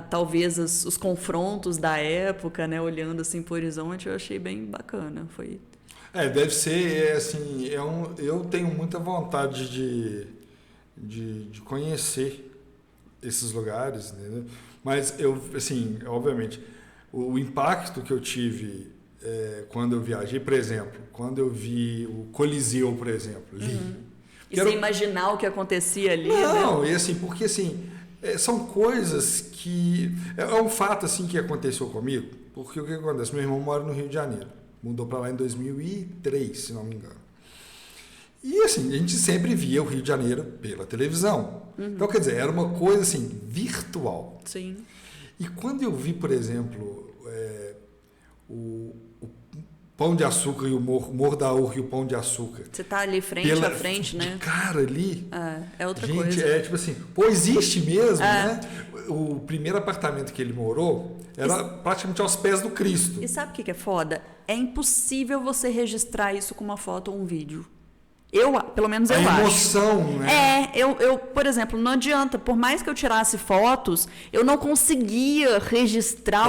talvez os confrontos da época, né, olhando assim para o horizonte, eu achei bem bacana. Foi... Deve ser, assim, eu tenho muita vontade de conhecer esses lugares, né? Mas assim, obviamente, o impacto que eu tive quando eu viajei, por exemplo, quando eu vi o Coliseu, por exemplo, ali. E você imaginar o que acontecia ali, não, né? E assim, porque assim, são coisas que... É um fato assim que aconteceu comigo, porque o que acontece? Meu irmão mora no Rio de Janeiro, mudou para lá em 2003, se não me engano. E assim, a gente sempre via o Rio de Janeiro pela televisão. Então, quer dizer, era uma coisa assim, virtual. Sim. E quando eu vi, por exemplo, o Pão de Açúcar e o Morro da Urca e o Pão de Açúcar. Você tá ali frente a frente, né? De cara ali. É outra gente, coisa. Tipo assim, existe mesmo, né? O primeiro apartamento que ele morou era praticamente aos pés do Cristo. E sabe o que é foda? É impossível você registrar isso com uma foto ou um vídeo. Pelo menos eu acho. A emoção, né? Eu, por exemplo, não adianta, por mais que eu tirasse fotos, eu não conseguia registrar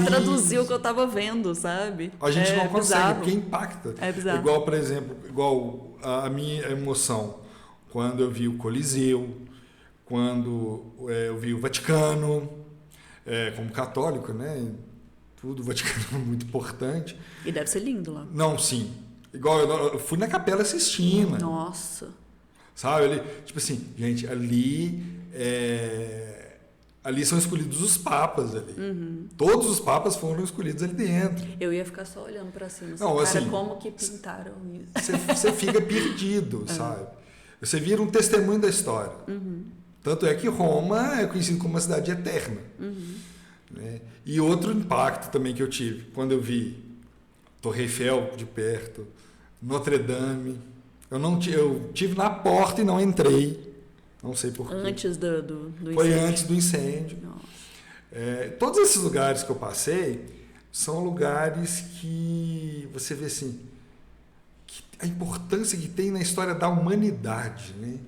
traduzir o que eu estava vendo, sabe? A gente não consegue, bizarro. Porque impacta. É bizarro. Igual, por exemplo, a minha emoção quando eu vi o Coliseu, quando eu vi o Vaticano, como católico, né? Tudo, o Vaticano é muito importante. E deve ser lindo lá. Não, sim. Igual eu fui na Capela Sistina. Nossa. Sabe? Ali, tipo assim, gente, ali são escolhidos os papas ali. Todos os papas foram escolhidos ali dentro. Eu ia ficar só olhando para cima. Não, assim, como que pintaram isso? Você fica perdido, sabe? Você vira um testemunho da história. Tanto é que Roma é conhecida como uma cidade eterna. Né? E outro impacto também que eu tive, quando eu vi Torre Eiffel de perto, Notre Dame. Eu tive na porta e não entrei. Não sei porquê. Antes do incêndio. Foi antes do incêndio. Nossa. Todos esses lugares que eu passei são lugares que você vê assim, a importância que tem na história da humanidade, né?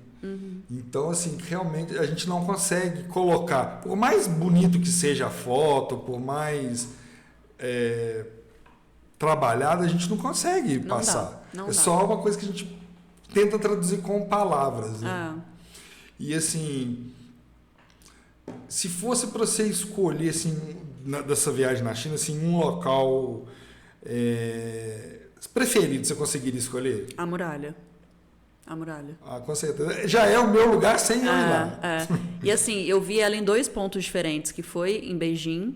Então, assim, realmente a gente não consegue colocar, por mais bonito que seja a foto, por mais trabalhada, a gente não consegue passar. Não dá. Só uma coisa que a gente tenta traduzir com palavras. Né? E assim, se fosse para você escolher assim, dessa viagem na China, assim, um local preferido, você conseguiria escolher? A muralha. Com certeza. Já é o meu lugar sem eu ir lá. E assim, eu vi ela em 2 pontos diferentes, que foi em Beijing,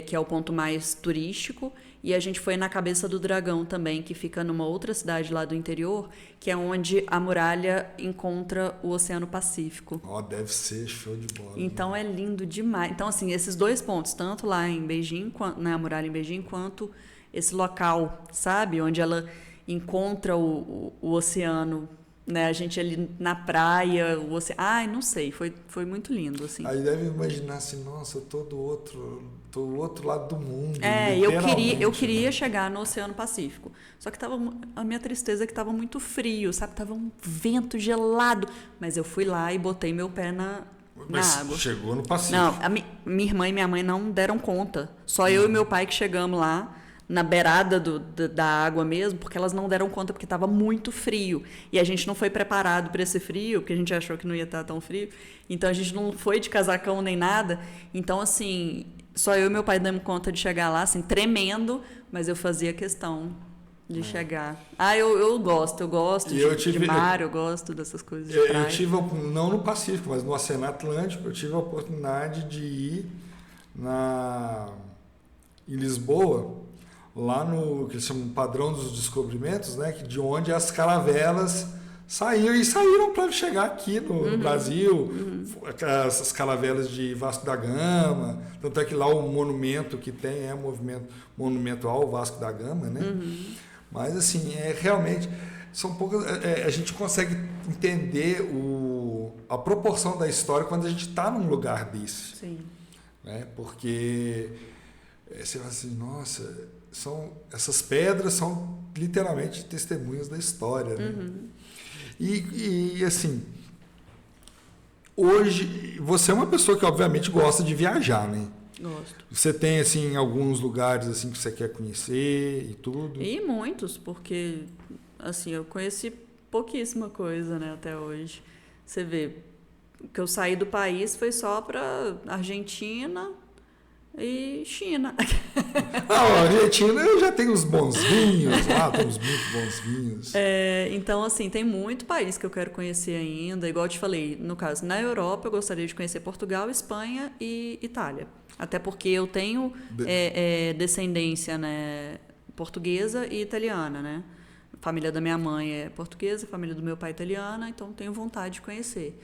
que é o ponto mais turístico, E a gente foi na Cabeça do Dragão também, que fica numa outra cidade lá do interior, que é onde a muralha encontra o Oceano Pacífico. Deve ser show de bola. Então é lindo demais. Então, assim, esses dois pontos, tanto lá em Beijing, na muralha em Beijing, quanto esse local, sabe? Onde ela encontra o oceano, né? A gente ali na praia, o oceano. Ai, não sei, foi muito lindo, assim. Aí deve imaginar assim, nossa, eu tô do outro lado do mundo. Eu queria chegar no Oceano Pacífico. Só que a minha tristeza é que tava muito frio, sabe? Tava um vento gelado. Mas eu fui lá e botei meu pé na água. Chegou no Pacífico. Não, minha irmã e minha mãe não deram conta. Só eu e meu pai que chegamos lá, na beirada da água mesmo, porque elas não deram conta, porque estava muito frio. E a gente não foi preparado para esse frio, porque a gente achou que não ia estar tão frio. Então, a gente não foi de casacão nem nada. Então, assim, só eu e meu pai demos conta de chegar lá, assim, tremendo, mas eu fazia questão de chegar. Eu gosto de mar, eu gosto dessas coisas de praia. Eu tive, não no Pacífico, mas no Oceano Atlântico, eu tive a oportunidade de ir em Lisboa, lá no que eles chamam Padrão dos Descobrimentos, né, de onde as caravelas saíram para chegar aqui no Brasil, essas caravelas de Vasco da Gama, tanto é que lá o monumento que tem é monumento ao Vasco da Gama, né? Mas assim, realmente são poucas, a gente consegue entender a proporção da história quando a gente está num lugar desse. Sim. Né? Porque você fala assim, nossa, essas pedras são literalmente testemunhas da história. Né? E assim, hoje você é uma pessoa que obviamente gosta de viajar, né? Gosto. Você tem assim alguns lugares assim que você quer conhecer e tudo? E muitos, porque assim, eu conheci pouquíssima coisa, né, até hoje. Você vê que eu saí do país foi só para Argentina e China. A Argentina já tem os bons vinhos lá, tem uns muito bons vinhos. Então, assim, tem muito país que eu quero conhecer ainda. Igual eu te falei, no caso, na Europa eu gostaria de conhecer Portugal, Espanha e Itália. Até porque eu tenho descendência, né, portuguesa e italiana, né? A família da minha mãe é portuguesa, a família do meu pai é italiana, então tenho vontade de conhecer.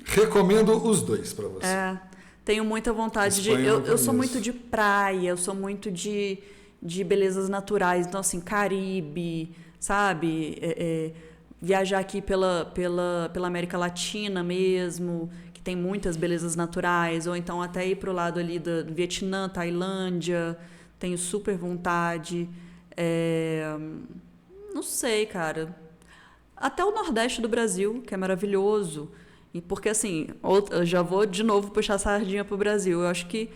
Recomendo os dois para você. Tenho muita vontade de... Eu sou muito de praia, eu sou muito de belezas naturais. Então, assim, Caribe, sabe? Viajar aqui pela América Latina mesmo, que tem muitas belezas naturais. Ou então até ir para o lado ali do Vietnã, Tailândia. Tenho super vontade. Não sei, cara. Até o Nordeste do Brasil, que é maravilhoso. Porque, assim, eu já vou de novo puxar a sardinha pro Brasil. Eu acho que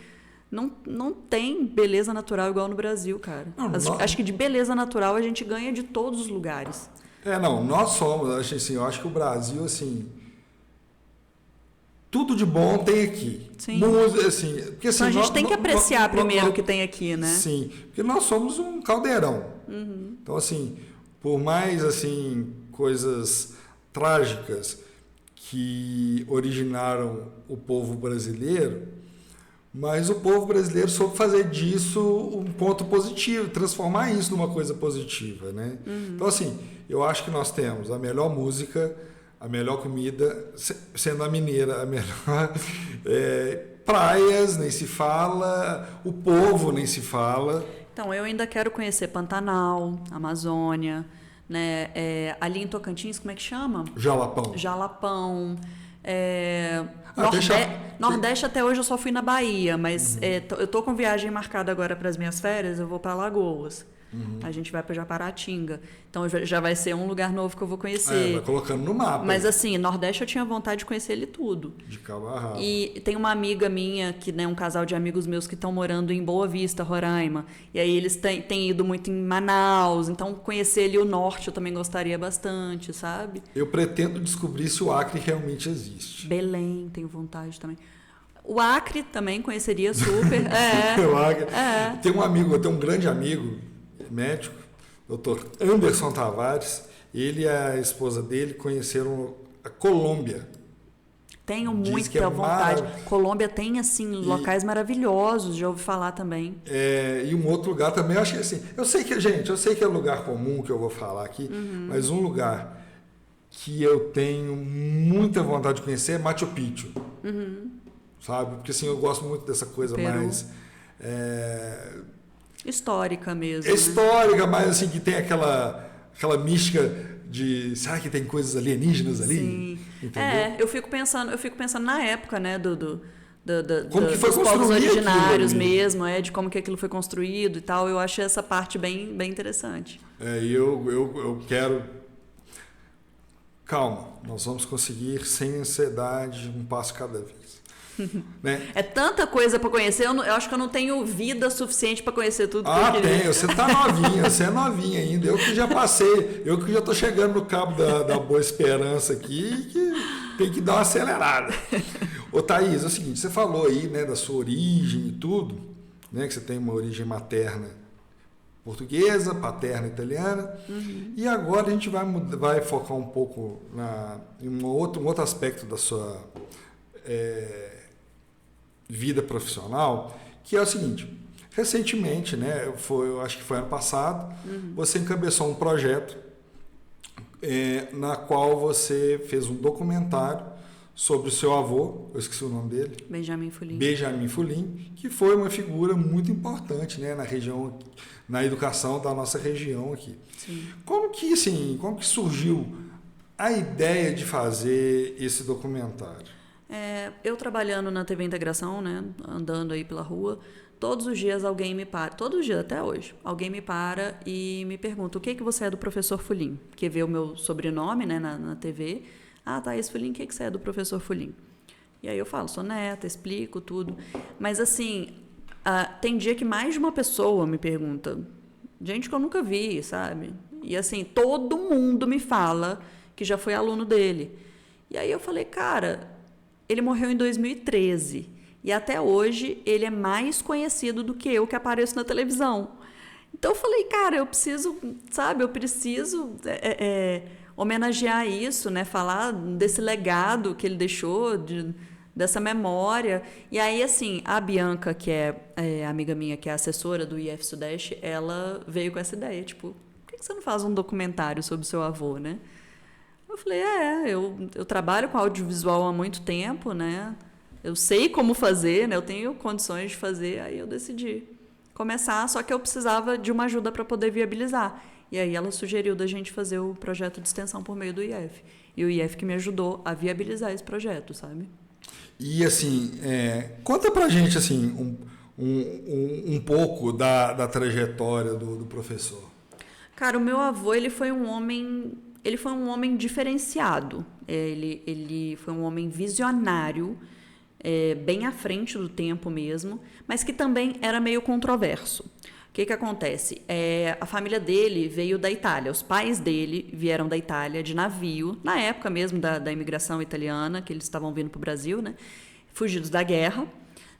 não tem beleza natural igual no Brasil, cara. Acho que de beleza natural a gente ganha de todos os lugares. Nós somos, eu acho que o Brasil, assim, tudo de bom tem aqui. Sim. Assim, porque, assim, então a gente tem que apreciar primeiro o que tem aqui, né? Sim, porque nós somos um caldeirão. Então, assim, por mais, assim, coisas trágicas que originaram o povo brasileiro, mas o povo brasileiro soube fazer disso um ponto positivo, transformar isso numa coisa positiva, né? Então, assim, eu acho que nós temos a melhor música, a melhor comida, sendo a mineira, a melhor praias, nem se fala, o povo nem se fala. Então, eu ainda quero conhecer Pantanal, Amazônia, né? Ali em Tocantins, como é que chama? Jalapão. Nordeste até hoje eu só fui na Bahia, mas eu tô com viagem marcada agora para as minhas férias, eu vou para Alagoas. A gente vai para Japaratinga. Então já vai ser um lugar novo que eu vou conhecer. Vai colocando no mapa. Mas assim, Nordeste eu tinha vontade de conhecer ele tudo. De cabo a rabo. E tem uma amiga minha, que né, um casal de amigos meus que estão morando em Boa Vista, Roraima. E aí eles têm ido muito em Manaus. Então conhecer ali o Norte eu também gostaria bastante, sabe? Eu pretendo descobrir se o Acre realmente existe. Belém, tenho vontade também. O Acre também conheceria super. O Acre. Tem um grande amigo médico, Dr. Anderson Tavares, ele e a esposa dele conheceram a Colômbia. Tenho Diz que muita vontade. maravilhoso. Colômbia tem, assim, locais maravilhosos, já ouvi falar também. E um outro lugar também, eu acho que assim, eu sei que é lugar comum que eu vou falar aqui, mas um lugar que eu tenho muita vontade de conhecer é Machu Picchu. Sabe? Porque assim, eu gosto muito dessa coisa Peru. mais... Histórica mesmo. Né? histórica, mas assim, que tem aquela mística de... Será que tem coisas alienígenas ali? Sim. Entendeu? Eu fico pensando na época, né, Como que foi dos povos construído originários aquilo ali? mesmo, de como que aquilo foi construído e tal. Eu acho essa parte bem, bem interessante. E eu quero... Calma, nós vamos conseguir sem ansiedade, um passo cada vez. Né? É tanta coisa para conhecer, eu acho que eu não tenho vida suficiente para conhecer tudo que eu queria. Tem, você tá novinha, você é novinha ainda. Eu que já passei, eu que já tô chegando no cabo da Boa Esperança aqui, que tem que dar uma acelerada. Ô Thaís, é o seguinte, você falou aí, né, da sua origem e tudo, né, que você tem uma origem materna portuguesa, paterna italiana, e agora a gente vai focar um pouco em um outro aspecto da sua vida profissional, que é o seguinte, recentemente, né, eu acho que foi ano passado, você encabeçou um projeto na qual você fez um documentário sobre o seu avô, eu esqueci o nome dele. Benjamin Foullin. Benjamin Foullin, que foi uma figura muito importante, né, na região, na educação da nossa região aqui. Sim. Como que surgiu a ideia de fazer esse documentário? Eu trabalhando na TV Integração, né, andando aí pela rua, todos os dias alguém me para, todos os dias até hoje, alguém me para e me pergunta: o que você é do professor Foullin? Porque vê o meu sobrenome, né, na TV. Thaís Foullin, o que você é do professor Foullin? E aí eu falo, sou neta, explico tudo. Mas assim, tem dia que mais de uma pessoa me pergunta, gente que eu nunca vi, sabe? E assim, todo mundo me fala que já foi aluno dele. E aí eu falei, cara, ele morreu em 2013 e até hoje ele é mais conhecido do que eu que apareço na televisão. Então eu falei, cara, eu preciso homenagear isso, né? Falar desse legado que ele deixou, dessa memória. E aí, assim, a Bianca, que é amiga minha, que é assessora do IF Sudeste, ela veio com essa ideia, tipo, por que você não faz um documentário sobre o seu avô, né? Eu falei, eu trabalho com audiovisual há muito tempo, né? Eu sei como fazer, né? Eu tenho condições de fazer, aí eu decidi começar, só que eu precisava de uma ajuda para poder viabilizar. E aí ela sugeriu da gente fazer o projeto de extensão por meio do IF. E o IF que me ajudou a viabilizar esse projeto, sabe? E assim, conta pra gente assim, um pouco da trajetória do professor. Cara, o meu avô, ele foi um homem diferenciado. Ele foi um homem visionário, bem à frente do tempo mesmo, mas que também era meio controverso. O que acontece? A família dele veio da Itália. Os pais dele vieram da Itália de navio, na época mesmo da imigração italiana, que eles estavam vindo para o Brasil, né? Fugidos da guerra.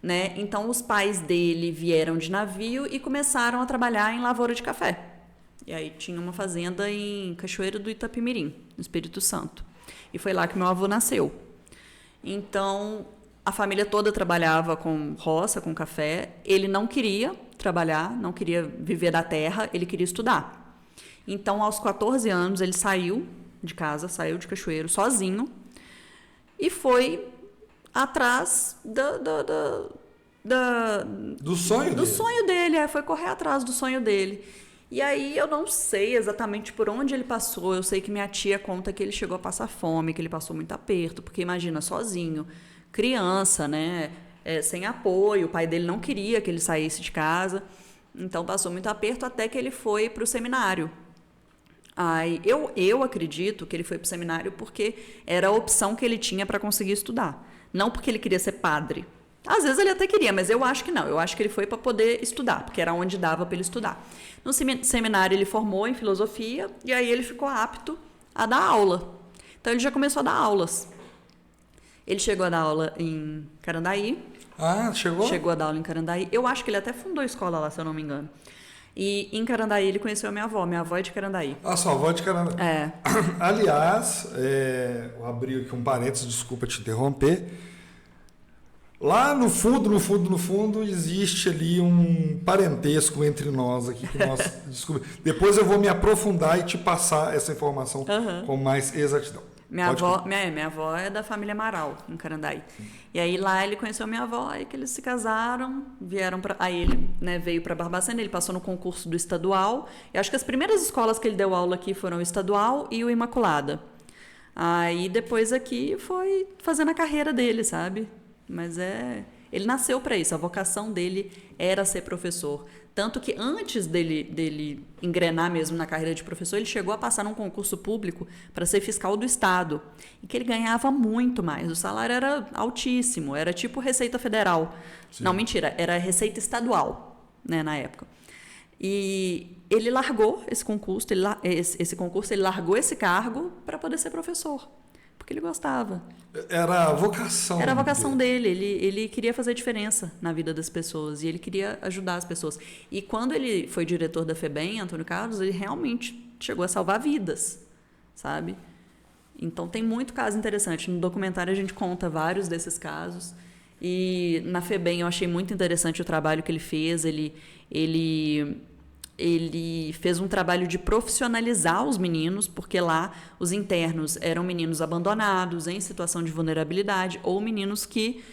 Né? Então, os pais dele vieram de navio e começaram a trabalhar em lavoura de café. E aí tinha uma fazenda em Cachoeiro do Itapemirim, no Espírito Santo. E foi lá que meu avô nasceu. Então, a família toda trabalhava com roça, com café. Ele não queria trabalhar, não queria viver da terra, ele queria estudar. Então, aos 14 anos, ele saiu de casa, saiu de Cachoeiro sozinho e foi atrás do sonho do dele. Sonho dele, foi correr atrás do sonho dele. E aí eu não sei exatamente por onde ele passou, eu sei que minha tia conta que ele chegou a passar fome, que ele passou muito aperto, porque imagina, sozinho, criança, né, sem apoio, o pai dele não queria que ele saísse de casa, então passou muito aperto até que ele foi para o seminário. Aí, eu acredito que ele foi para o seminário porque era a opção que ele tinha para conseguir estudar, não porque ele queria ser padre. Às vezes ele até queria, mas eu acho que não. Eu acho que ele foi para poder estudar, porque era onde dava para ele estudar. No seminário ele formou em filosofia e aí ele ficou apto a dar aula. Então ele já começou a dar aulas. Ele chegou a dar aula em Carandaí. Chegou? Chegou a dar aula em Carandaí. Eu acho que ele até fundou a escola lá, se eu não me engano. E em Carandaí ele conheceu a minha avó. Minha avó é de Carandaí. A sua avó é de Carandaí. É. Aliás, eu abri aqui um parênteses, desculpa te interromper. Lá no fundo, existe ali um parentesco entre nós aqui que nós descobrimos. Depois eu vou me aprofundar e te passar essa informação com mais exatidão. Minha avó é da família Amaral, em Carandaí. E aí lá ele conheceu minha avó, aí que eles se casaram, aí ele, né, veio para Barbacena, ele passou no concurso do estadual. Eu acho que as primeiras escolas que ele deu aula aqui foram o estadual e o Imaculada. Aí depois aqui foi fazendo a carreira dele, sabe? Mas ele nasceu para isso, a vocação dele era ser professor. Tanto que antes dele engrenar mesmo na carreira de professor, ele chegou a passar num concurso público para ser fiscal do Estado. E que ele ganhava muito mais. O salário era altíssimo, era tipo Receita Federal. Sim. Não, mentira, era Receita Estadual, né, na época. E ele largou esse concurso, ele largou esse cargo para poder ser professor. Porque ele gostava. Era a vocação. Era a vocação dele. Ele queria fazer diferença na vida das pessoas e ele queria ajudar as pessoas. E quando ele foi diretor da FEBEM, Antônio Carlos, ele realmente chegou a salvar vidas, sabe? Então tem muito caso interessante. No documentário a gente conta vários desses casos. E na FEBEM eu achei muito interessante o trabalho que ele fez. Ele fez um trabalho de profissionalizar os meninos, porque lá os internos eram meninos abandonados, em situação de vulnerabilidade, ou meninos que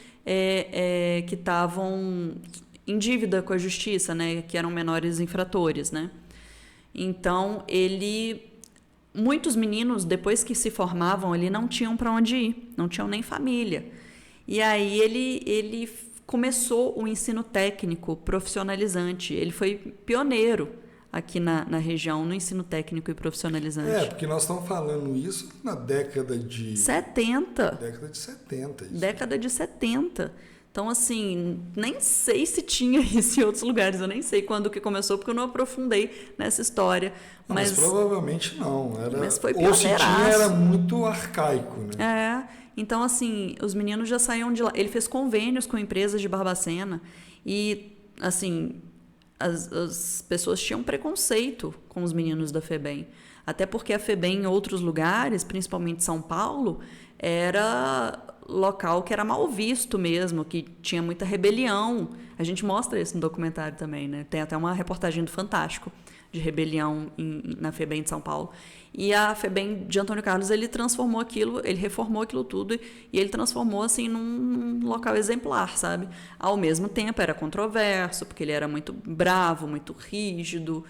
estavam em dívida com a justiça, né, que eram menores infratores, né? Então, muitos meninos, depois que se formavam ali, não tinham para onde ir, não tinham nem família. E aí ele começou o ensino técnico profissionalizante. Ele foi pioneiro aqui na região no ensino técnico e profissionalizante. Porque nós estamos falando isso na década de... 70. Década de 70. Isso. Década de 70. Então, assim, nem sei se tinha isso em outros lugares. Eu nem sei quando que começou, porque eu não aprofundei nessa história. Mas provavelmente não. Mas foi ou se tinha, era muito arcaico, né? Então, assim, os meninos já saíam de lá. Ele fez convênios com empresas de Barbacena e, assim, as pessoas tinham preconceito com os meninos da FEBEM. Até porque a FEBEM em outros lugares, principalmente São Paulo, era local que era mal visto mesmo, que tinha muita rebelião. A gente mostra isso no documentário também, né? Tem até uma reportagem do Fantástico de rebelião na FEBEM de São Paulo. E a FEBEM de Antônio Carlos, ele transformou aquilo, ele reformou aquilo tudo e ele transformou assim num local exemplar, sabe? Ao mesmo tempo era controverso, porque ele era muito bravo, muito rígido.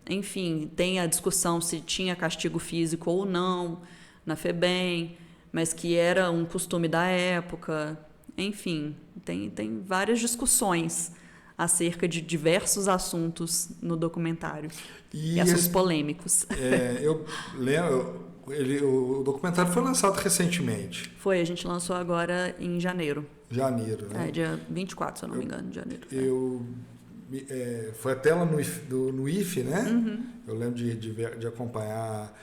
Enfim, tem a discussão se tinha castigo físico ou não na FEBEM, mas que era um costume da época. Enfim, tem várias discussões acerca de diversos assuntos no documentário. E assuntos polêmicos. Eu lembro, o documentário foi lançado recentemente. Foi, a gente lançou agora em janeiro. Janeiro, né? Dia 24, se eu não me engano, de janeiro. Foi até lá no IFE, né? Uhum. Eu lembro de acompanhar...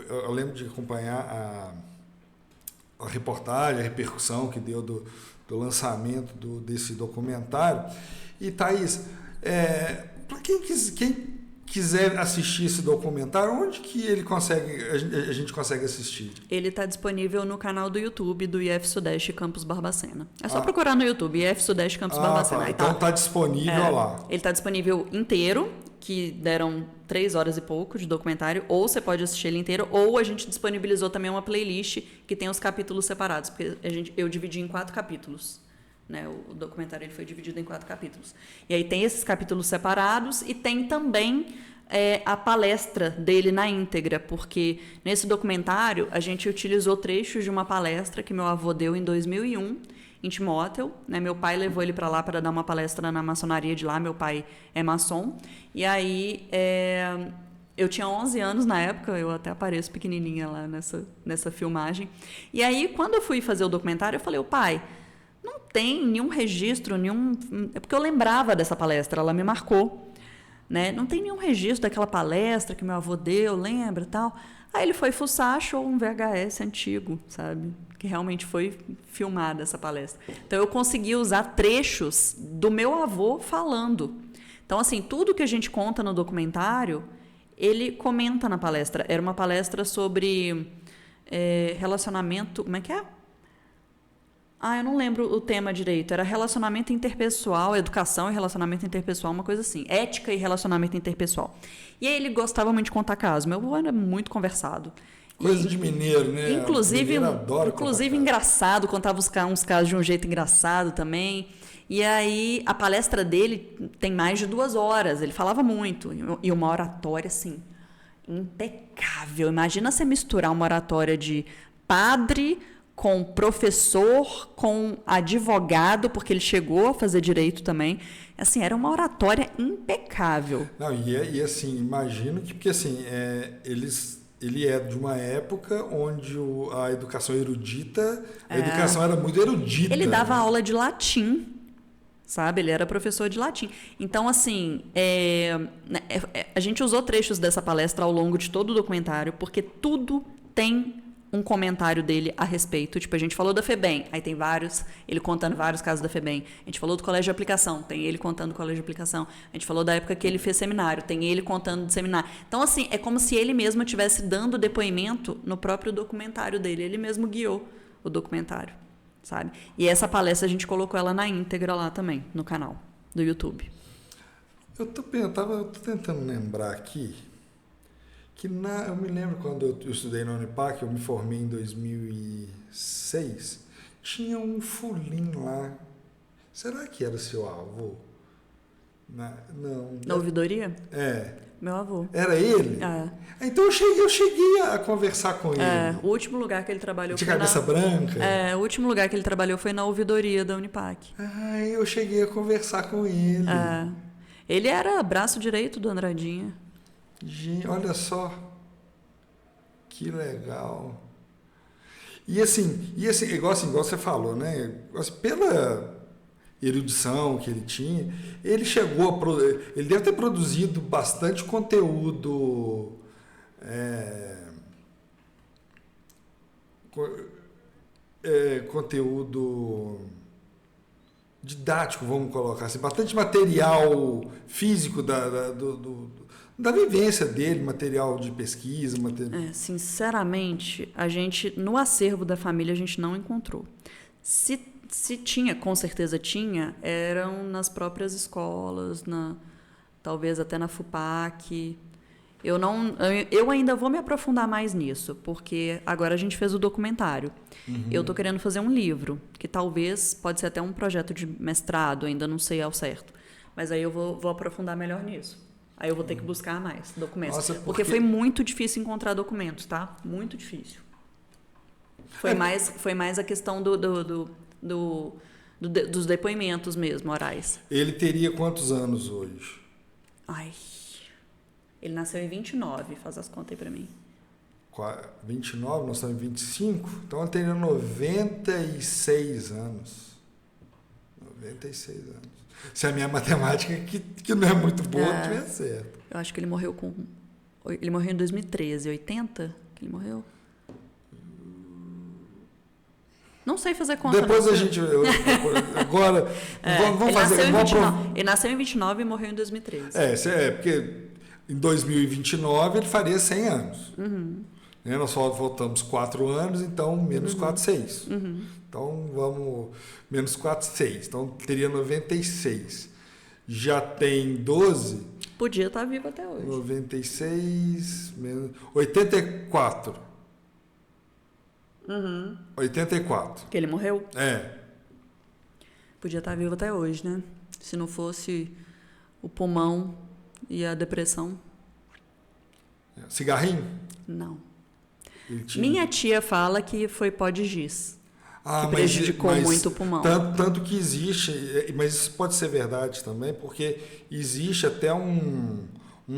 Eu lembro de acompanhar a reportagem, a repercussão que deu do lançamento desse documentário. E, Thaís, para quem quiser assistir esse documentário, onde que a gente consegue assistir? Ele está disponível no canal do YouTube do IF Sudeste Campus Barbacena. É só procurar no YouTube, IF Sudeste Campus Barbacena. Tá. Então está disponível lá. Ele está disponível inteiro, que deram 3 horas e pouco de documentário, ou você pode assistir ele inteiro, ou a gente disponibilizou também uma playlist que tem os capítulos separados, porque eu dividi em 4 capítulos. Né? O documentário ele foi dividido em 4 capítulos. E aí tem esses capítulos separados e tem também a palestra dele na íntegra, porque nesse documentário a gente utilizou trechos de uma palestra que meu avô deu em 2001, em Timóteo. Né? Meu pai levou ele para lá para dar uma palestra na maçonaria de lá, meu pai é maçom. E aí eu tinha 11 anos na época, eu até apareço pequenininha lá nessa filmagem. E aí, quando eu fui fazer o documentário, eu falei, pai, não tem nenhum registro, é porque eu lembrava dessa palestra, ela me marcou, né? Não tem nenhum registro daquela palestra que meu avô deu, lembra e tal. Aí ele foi fuçar, achou um VHS antigo, sabe? Que realmente foi filmada essa palestra. Então eu consegui usar trechos do meu avô falando. Então, assim, tudo que a gente conta no documentário, ele comenta na palestra. Era uma palestra sobre relacionamento... Como é que é? Eu não lembro o tema direito. Era relacionamento interpessoal, educação e relacionamento interpessoal, uma coisa assim. Ética e relacionamento interpessoal. E aí ele gostava muito de contar casos. Meu avô era muito conversado. Coisa de mineiro, né? Inclusive engraçado, contava uns casos de um jeito engraçado também. E aí a palestra dele tem mais de 2 horas. Ele falava muito. E uma oratória, assim, impecável. Imagina você misturar uma oratória de padre com professor, com advogado, porque ele chegou a fazer direito também. Assim, era uma oratória impecável. Não, e assim, imagino que, porque assim, ele é de uma época onde a educação erudita, a educação era muito erudita. Ele dava aula de latim, sabe? Ele era professor de latim. Então, assim, a gente usou trechos dessa palestra ao longo de todo o documentário, porque tudo tem um comentário dele a respeito. Tipo, a gente falou da FEBEM, aí tem ele contando vários casos da FEBEM. A gente falou do colégio de aplicação, tem ele contando do colégio de aplicação. A gente falou da época que ele fez seminário, tem ele contando de seminário. Então, assim, é como se ele mesmo estivesse dando depoimento no próprio documentário dele. Ele mesmo guiou o documentário, sabe? E essa palestra a gente colocou ela na íntegra lá também, no canal do YouTube. Eu tô tentando lembrar aqui que eu me lembro quando eu estudei na Unipac, eu me formei em 2006, tinha um fulinho lá. Será que era seu avô? Não. Na ouvidoria? É. Meu avô. Era ele? É. Então eu cheguei a conversar com ele. O último lugar que ele trabalhou de cabeça branca? O último lugar que ele trabalhou foi na ouvidoria da Unipac. Eu cheguei a conversar com ele. Ele era braço direito do Andradinha. Gente, olha só. Que legal. E assim, igual você falou, né? Pela erudição que ele tinha, ele ele deve ter produzido bastante conteúdo conteúdo didático, vamos colocar assim, bastante material físico da vivência dele, material de pesquisa. Sinceramente, no acervo da família, a gente não encontrou. Se tinha, com certeza tinha, eram nas próprias escolas, talvez até na FUPAC. Eu ainda vou me aprofundar mais nisso, porque agora a gente fez o documentário. Eu estou querendo fazer um livro, que talvez pode ser até um projeto de mestrado, ainda não sei ao certo. Mas aí eu vou aprofundar melhor nisso. Aí eu vou ter que buscar mais documentos. Nossa, porque foi muito difícil encontrar documentos, tá? Muito difícil. Foi mais a questão dos depoimentos mesmo, orais. Ele teria quantos anos hoje? Ele nasceu em 29, faz as contas aí pra mim. 29, nós estamos em 25, então ele teria 96 anos. 96 anos. Se a minha matemática, que não é muito boa, tiver certo. Eu acho que ele morreu em 2013, 80 que ele morreu? Não sei fazer conta. Depois a gente... Agora, vamos fazer... Ele nasceu em 29 e morreu em 2013. Porque em 2029 ele faria 100 anos. Nós só voltamos 4 anos, então menos 4, 6. Então vamos... Menos 4, 6. Então teria 96. Já tem 12. Podia estar vivo até hoje. 96... 84. 84. Que ele morreu? É. Podia estar vivo até hoje, né? Se não fosse o pulmão e a depressão. Cigarrinho? Não. Minha tia fala que foi pó de giz. Que prejudicou muito o pulmão. Tanto que existe, mas isso pode ser verdade também, porque existe até um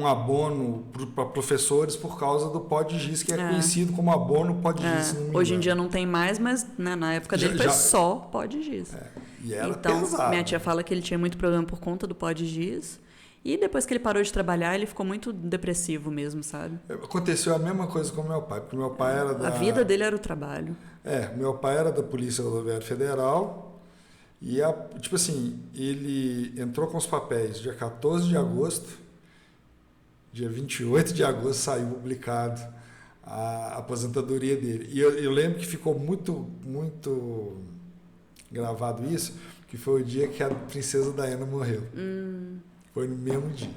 abono para professores por causa do pó de giz, que é conhecido como abono pó de giz. Hoje em dia não tem mais, mas na época dele foi só pó de giz. E era então, pesado. Minha tia fala que ele tinha muito problema por conta do pó de giz. E depois que ele parou de trabalhar, ele ficou muito depressivo mesmo, sabe? Aconteceu a mesma coisa com meu pai, porque meu pai era A vida dele era o trabalho. Meu pai era da Polícia Rodoviária Federal E, tipo assim, ele entrou com os papéis dia 14 de agosto, dia 28 de agosto saiu publicado a aposentadoria dele. E eu lembro que ficou muito, muito gravado isso, que foi o dia que a princesa Diana morreu. Foi no mesmo dia.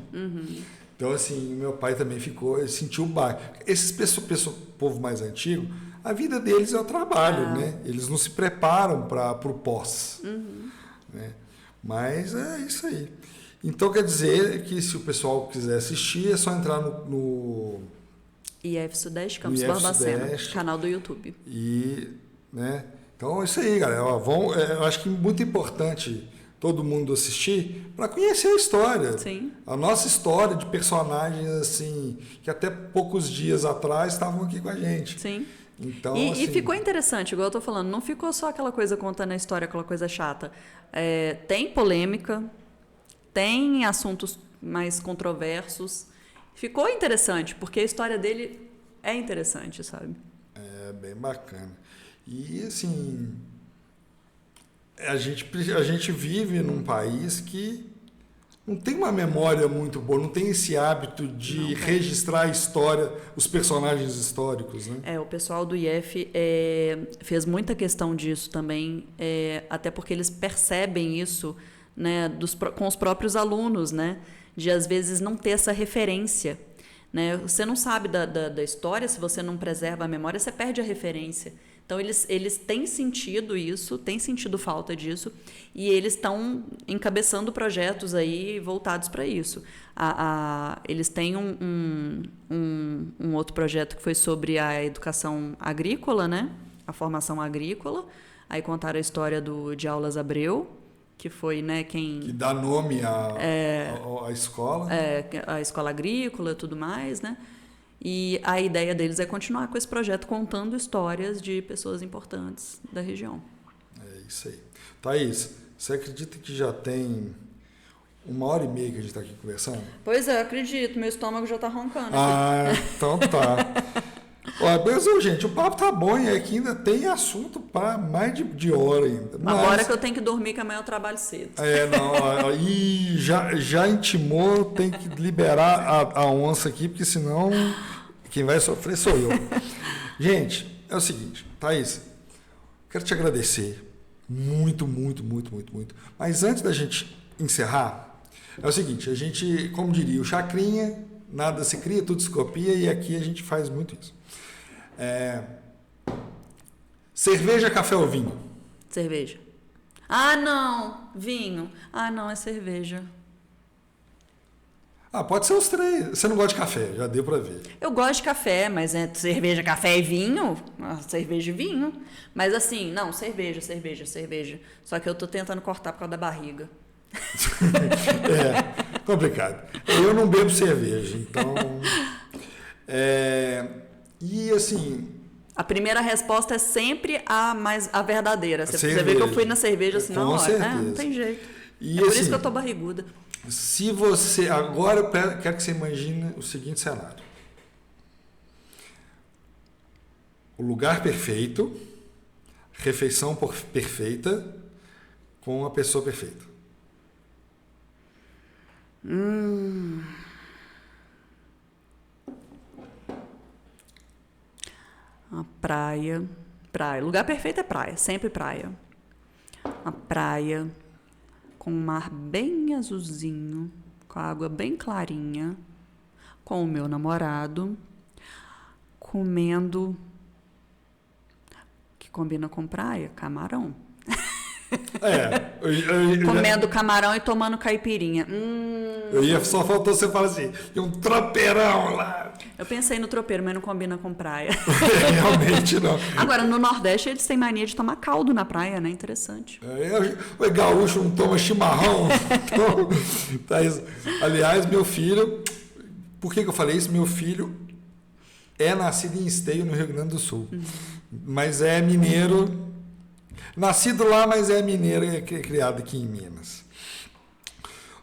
Então, assim, meu pai também ficou, sentiu o baque. Esses povo mais antigo, a vida deles é o trabalho, né? Eles não se preparam para o pós. Né? Mas é isso aí. Então, quer dizer que se o pessoal quiser assistir, é só entrar no IF Sudeste, Campos Barbacena, canal do YouTube. E, né? Então, é isso aí, galera. Eu acho que é muito importante todo mundo assistir para conhecer a história. Sim. A nossa história de personagens, assim, que até poucos dias atrás estavam aqui com a gente. Sim. Então, e ficou interessante, igual eu tô falando, não ficou só aquela coisa contando a história, aquela coisa chata. Tem polêmica, tem assuntos mais controversos. Ficou interessante, porque a história dele é interessante, sabe? É bem bacana. E, assim, a gente vive num país que não tem uma memória muito boa, não tem esse hábito de registrar a história, os personagens históricos, né? O pessoal do IF fez muita questão disso também, até porque eles percebem isso, né, com os próprios alunos, né, de às vezes não ter essa referência, né? Você não sabe da história, se você não preserva a memória, você perde a referência. Então, eles têm sentido isso, têm sentido falta disso, e eles estão encabeçando projetos aí voltados para isso. Eles têm um outro projeto que foi sobre a educação agrícola, né? A formação agrícola. Aí contaram a história de Aulas Abreu, que foi, né, quem... Que dá nome à escola. A escola agrícola e tudo mais, né? E a ideia deles é continuar com esse projeto contando histórias de pessoas importantes da região. É isso aí. Thaís, você acredita que já tem 1h30 que a gente está aqui conversando? Pois é, acredito. Meu estômago já está roncando. Então tá. Mas, gente, o papo tá bom e aqui ainda tem assunto para mais de hora ainda. Agora que eu tenho que dormir, que amanhã eu trabalho cedo. E já intimou, tem que liberar a onça aqui, porque senão quem vai sofrer sou eu. Gente, é o seguinte, Thaís, quero te agradecer muito, muito, muito, muito, muito. Mas antes da gente encerrar, é o seguinte, a gente, como diria o Chacrinha, nada se cria, tudo se copia, e aqui a gente faz muito isso. Cerveja, café ou vinho? Cerveja. Ah, não, vinho. Ah, não, é cerveja. Pode ser os três. Você não gosta de café, já deu pra ver. Eu gosto de café, mas cerveja, café e vinho? Cerveja e vinho. Mas assim, não, cerveja. Só que eu tô tentando cortar por causa da barriga. Complicado. Eu não bebo cerveja, então... E assim... A primeira resposta é sempre a verdadeira. Você vê que eu fui na cerveja assim na hora. Certeza. Não tem jeito. E por assim, isso que eu tô barriguda. Se você... Agora eu quero que você imagine o seguinte cenário. O lugar perfeito, refeição perfeita, com a pessoa perfeita. A praia. Lugar perfeito é praia, sempre praia. A praia com o mar bem azulzinho, com a água bem clarinha, com o meu namorado, comendo, que combina com praia, camarão. Comendo camarão e tomando caipirinha. Só faltou você falar assim, e um tropeirão lá. Eu pensei no tropeiro, mas não combina com praia. Realmente não. Agora, no Nordeste, eles têm mania de tomar caldo na praia, né? Interessante. O gaúcho não toma chimarrão. Aliás, meu filho... Por que eu falei isso? Meu filho é nascido em Esteio, no Rio Grande do Sul. Mas é mineiro... Nascido lá, mas é mineiro e é criado aqui em Minas.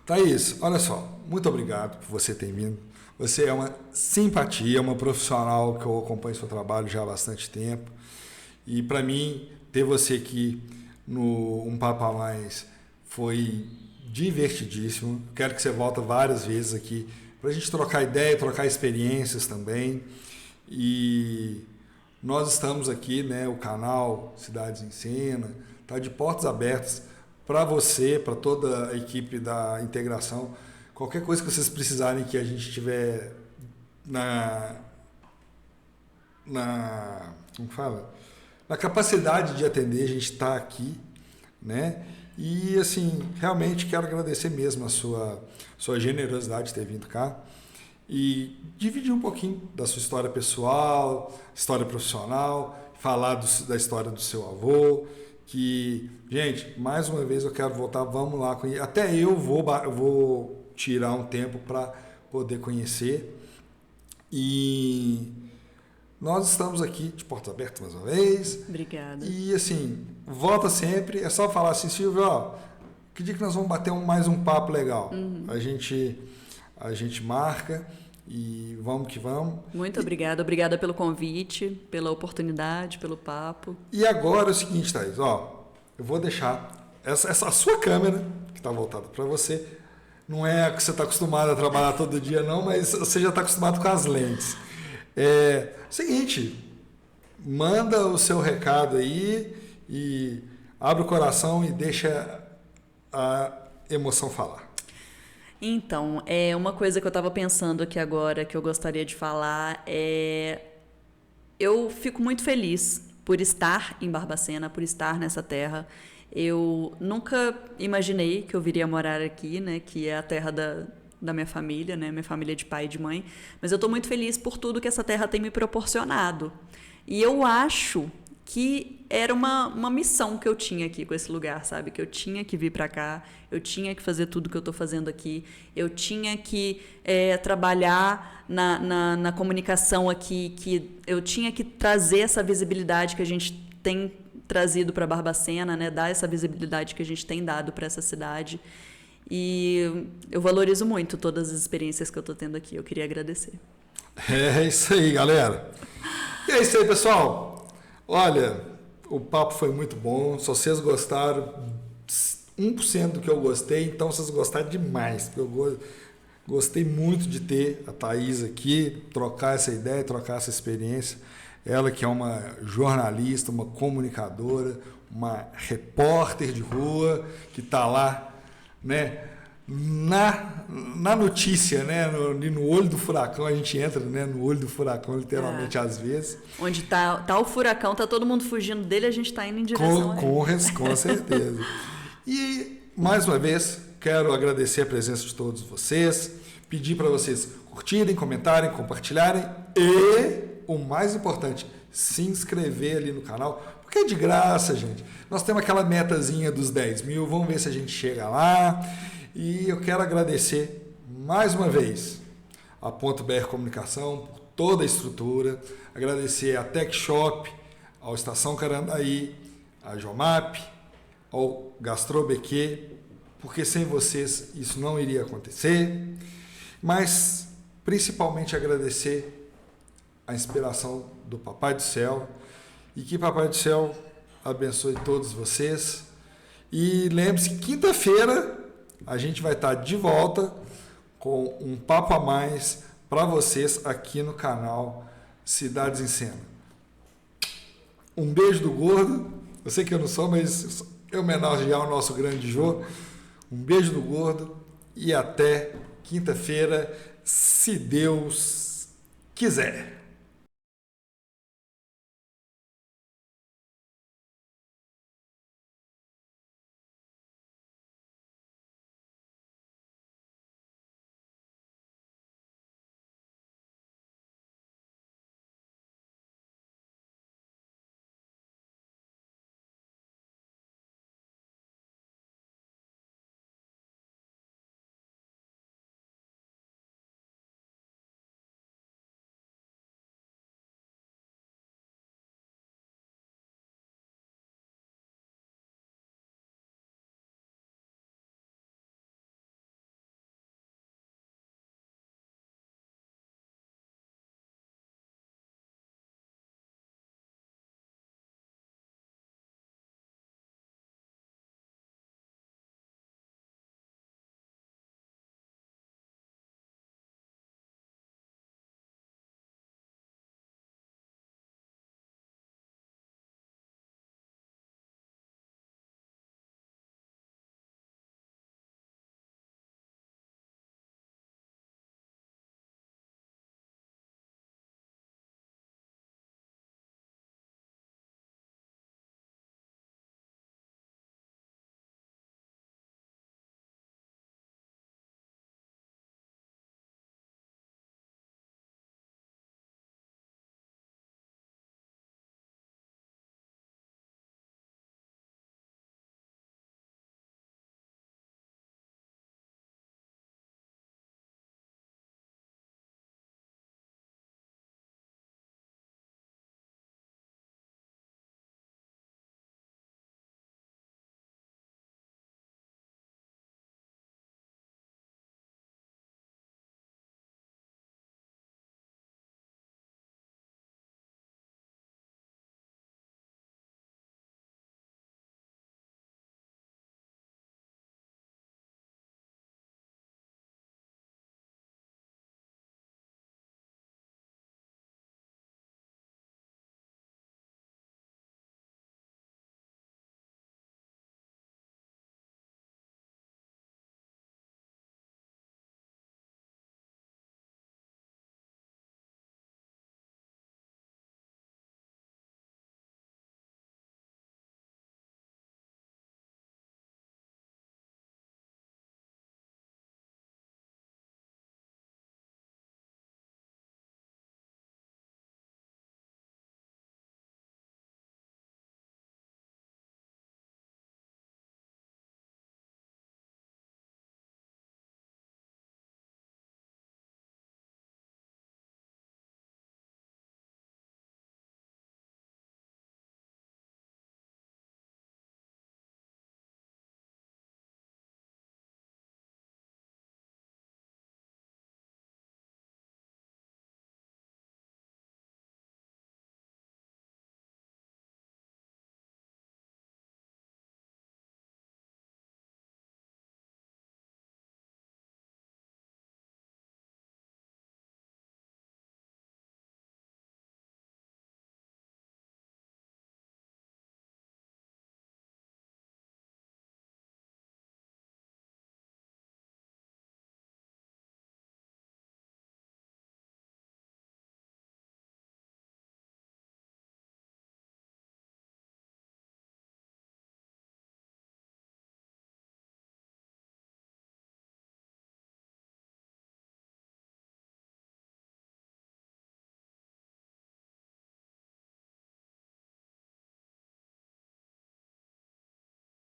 Thaís, olha só, muito obrigado por você ter vindo. Você é uma simpatia, uma profissional que eu acompanho seu trabalho já há bastante tempo. E para mim, ter você aqui no Um Papo a Mais foi divertidíssimo. Quero que você volte várias vezes aqui para a gente trocar ideia, trocar experiências também. E nós estamos aqui, né, o canal Cidades em Cena está de portas abertas para você, para toda a equipe da integração. Qualquer coisa que vocês precisarem que a gente tiver como fala? Na capacidade de atender, a gente está aqui, né? E assim, realmente quero agradecer mesmo a sua generosidade de ter vindo cá e dividir um pouquinho da sua história pessoal, história profissional, falar da história do seu avô, que, gente, mais uma vez eu quero voltar, vamos lá, até eu vou tirar um tempo para poder conhecer. E nós estamos aqui de portas abertas mais uma vez. Obrigada. E assim, volta sempre. É só falar assim, Silvio, ó, que dia que nós vamos bater mais um papo legal? A gente marca e vamos que vamos. Muito obrigada. Obrigada pelo convite, pela oportunidade, pelo papo. E agora é o seguinte, Thaís, ó, eu vou deixar a sua câmera, que está voltada para você, não é a que você está acostumado a trabalhar todo dia, não, mas você já está acostumado com as lentes. Seguinte, manda o seu recado aí e abre o coração e deixa a emoção falar. Então, uma coisa que eu estava pensando aqui agora, que eu gostaria de falar, eu fico muito feliz por estar em Barbacena, por estar nessa terra. Eu nunca imaginei que eu viria morar aqui, né, que é a terra da minha família, né, minha família de pai e de mãe, mas eu estou muito feliz por tudo que essa terra tem me proporcionado. E eu acho que era uma missão que eu tinha aqui com esse lugar, sabe? Que eu tinha que vir para cá, eu tinha que fazer tudo que eu estou fazendo aqui, eu tinha que trabalhar na comunicação aqui, que eu tinha que trazer essa visibilidade que a gente tem trazido para Barbacena, né? Dar essa visibilidade que a gente tem dado para essa cidade. E eu valorizo muito todas as experiências que eu estou tendo aqui. Eu queria agradecer. É isso aí, galera. E é isso aí, pessoal. Olha, o papo foi muito bom. Se vocês gostaram 1% do que eu gostei, então vocês gostaram demais. Porque eu gostei muito de ter a Thaís aqui, trocar essa ideia, trocar essa experiência. Ela que é uma jornalista, uma comunicadora, uma repórter de rua, que está lá, né, na notícia, né, no olho do furacão. A gente entra, né, no olho do furacão, literalmente, às vezes. Onde tá o furacão, tá todo mundo fugindo dele, a gente está indo em direção a ele. Com certeza. E, mais uma vez, quero agradecer a presença de todos vocês, pedir para vocês curtirem, comentarem, compartilharem e, o mais importante, se inscrever ali no canal, porque é de graça, gente. Nós temos aquela metazinha dos 10 mil, vamos ver se a gente chega lá. E eu quero agradecer mais uma vez a Ponto BR Comunicação por toda a estrutura, agradecer a Tech Shop, ao Estação Carandaí, a Jomap, ao GastroBQ, porque sem vocês isso não iria acontecer, mas principalmente agradecer a inspiração do Papai do Céu e que Papai do Céu abençoe todos vocês. E lembre-se que quinta-feira a gente vai estar de volta com um papo a mais para vocês aqui no canal Cidades em Cena. Um beijo do Gordo. Eu sei que eu não sou, mas eu homenagear o nosso grande Jô. Um beijo do Gordo e até quinta-feira, se Deus quiser.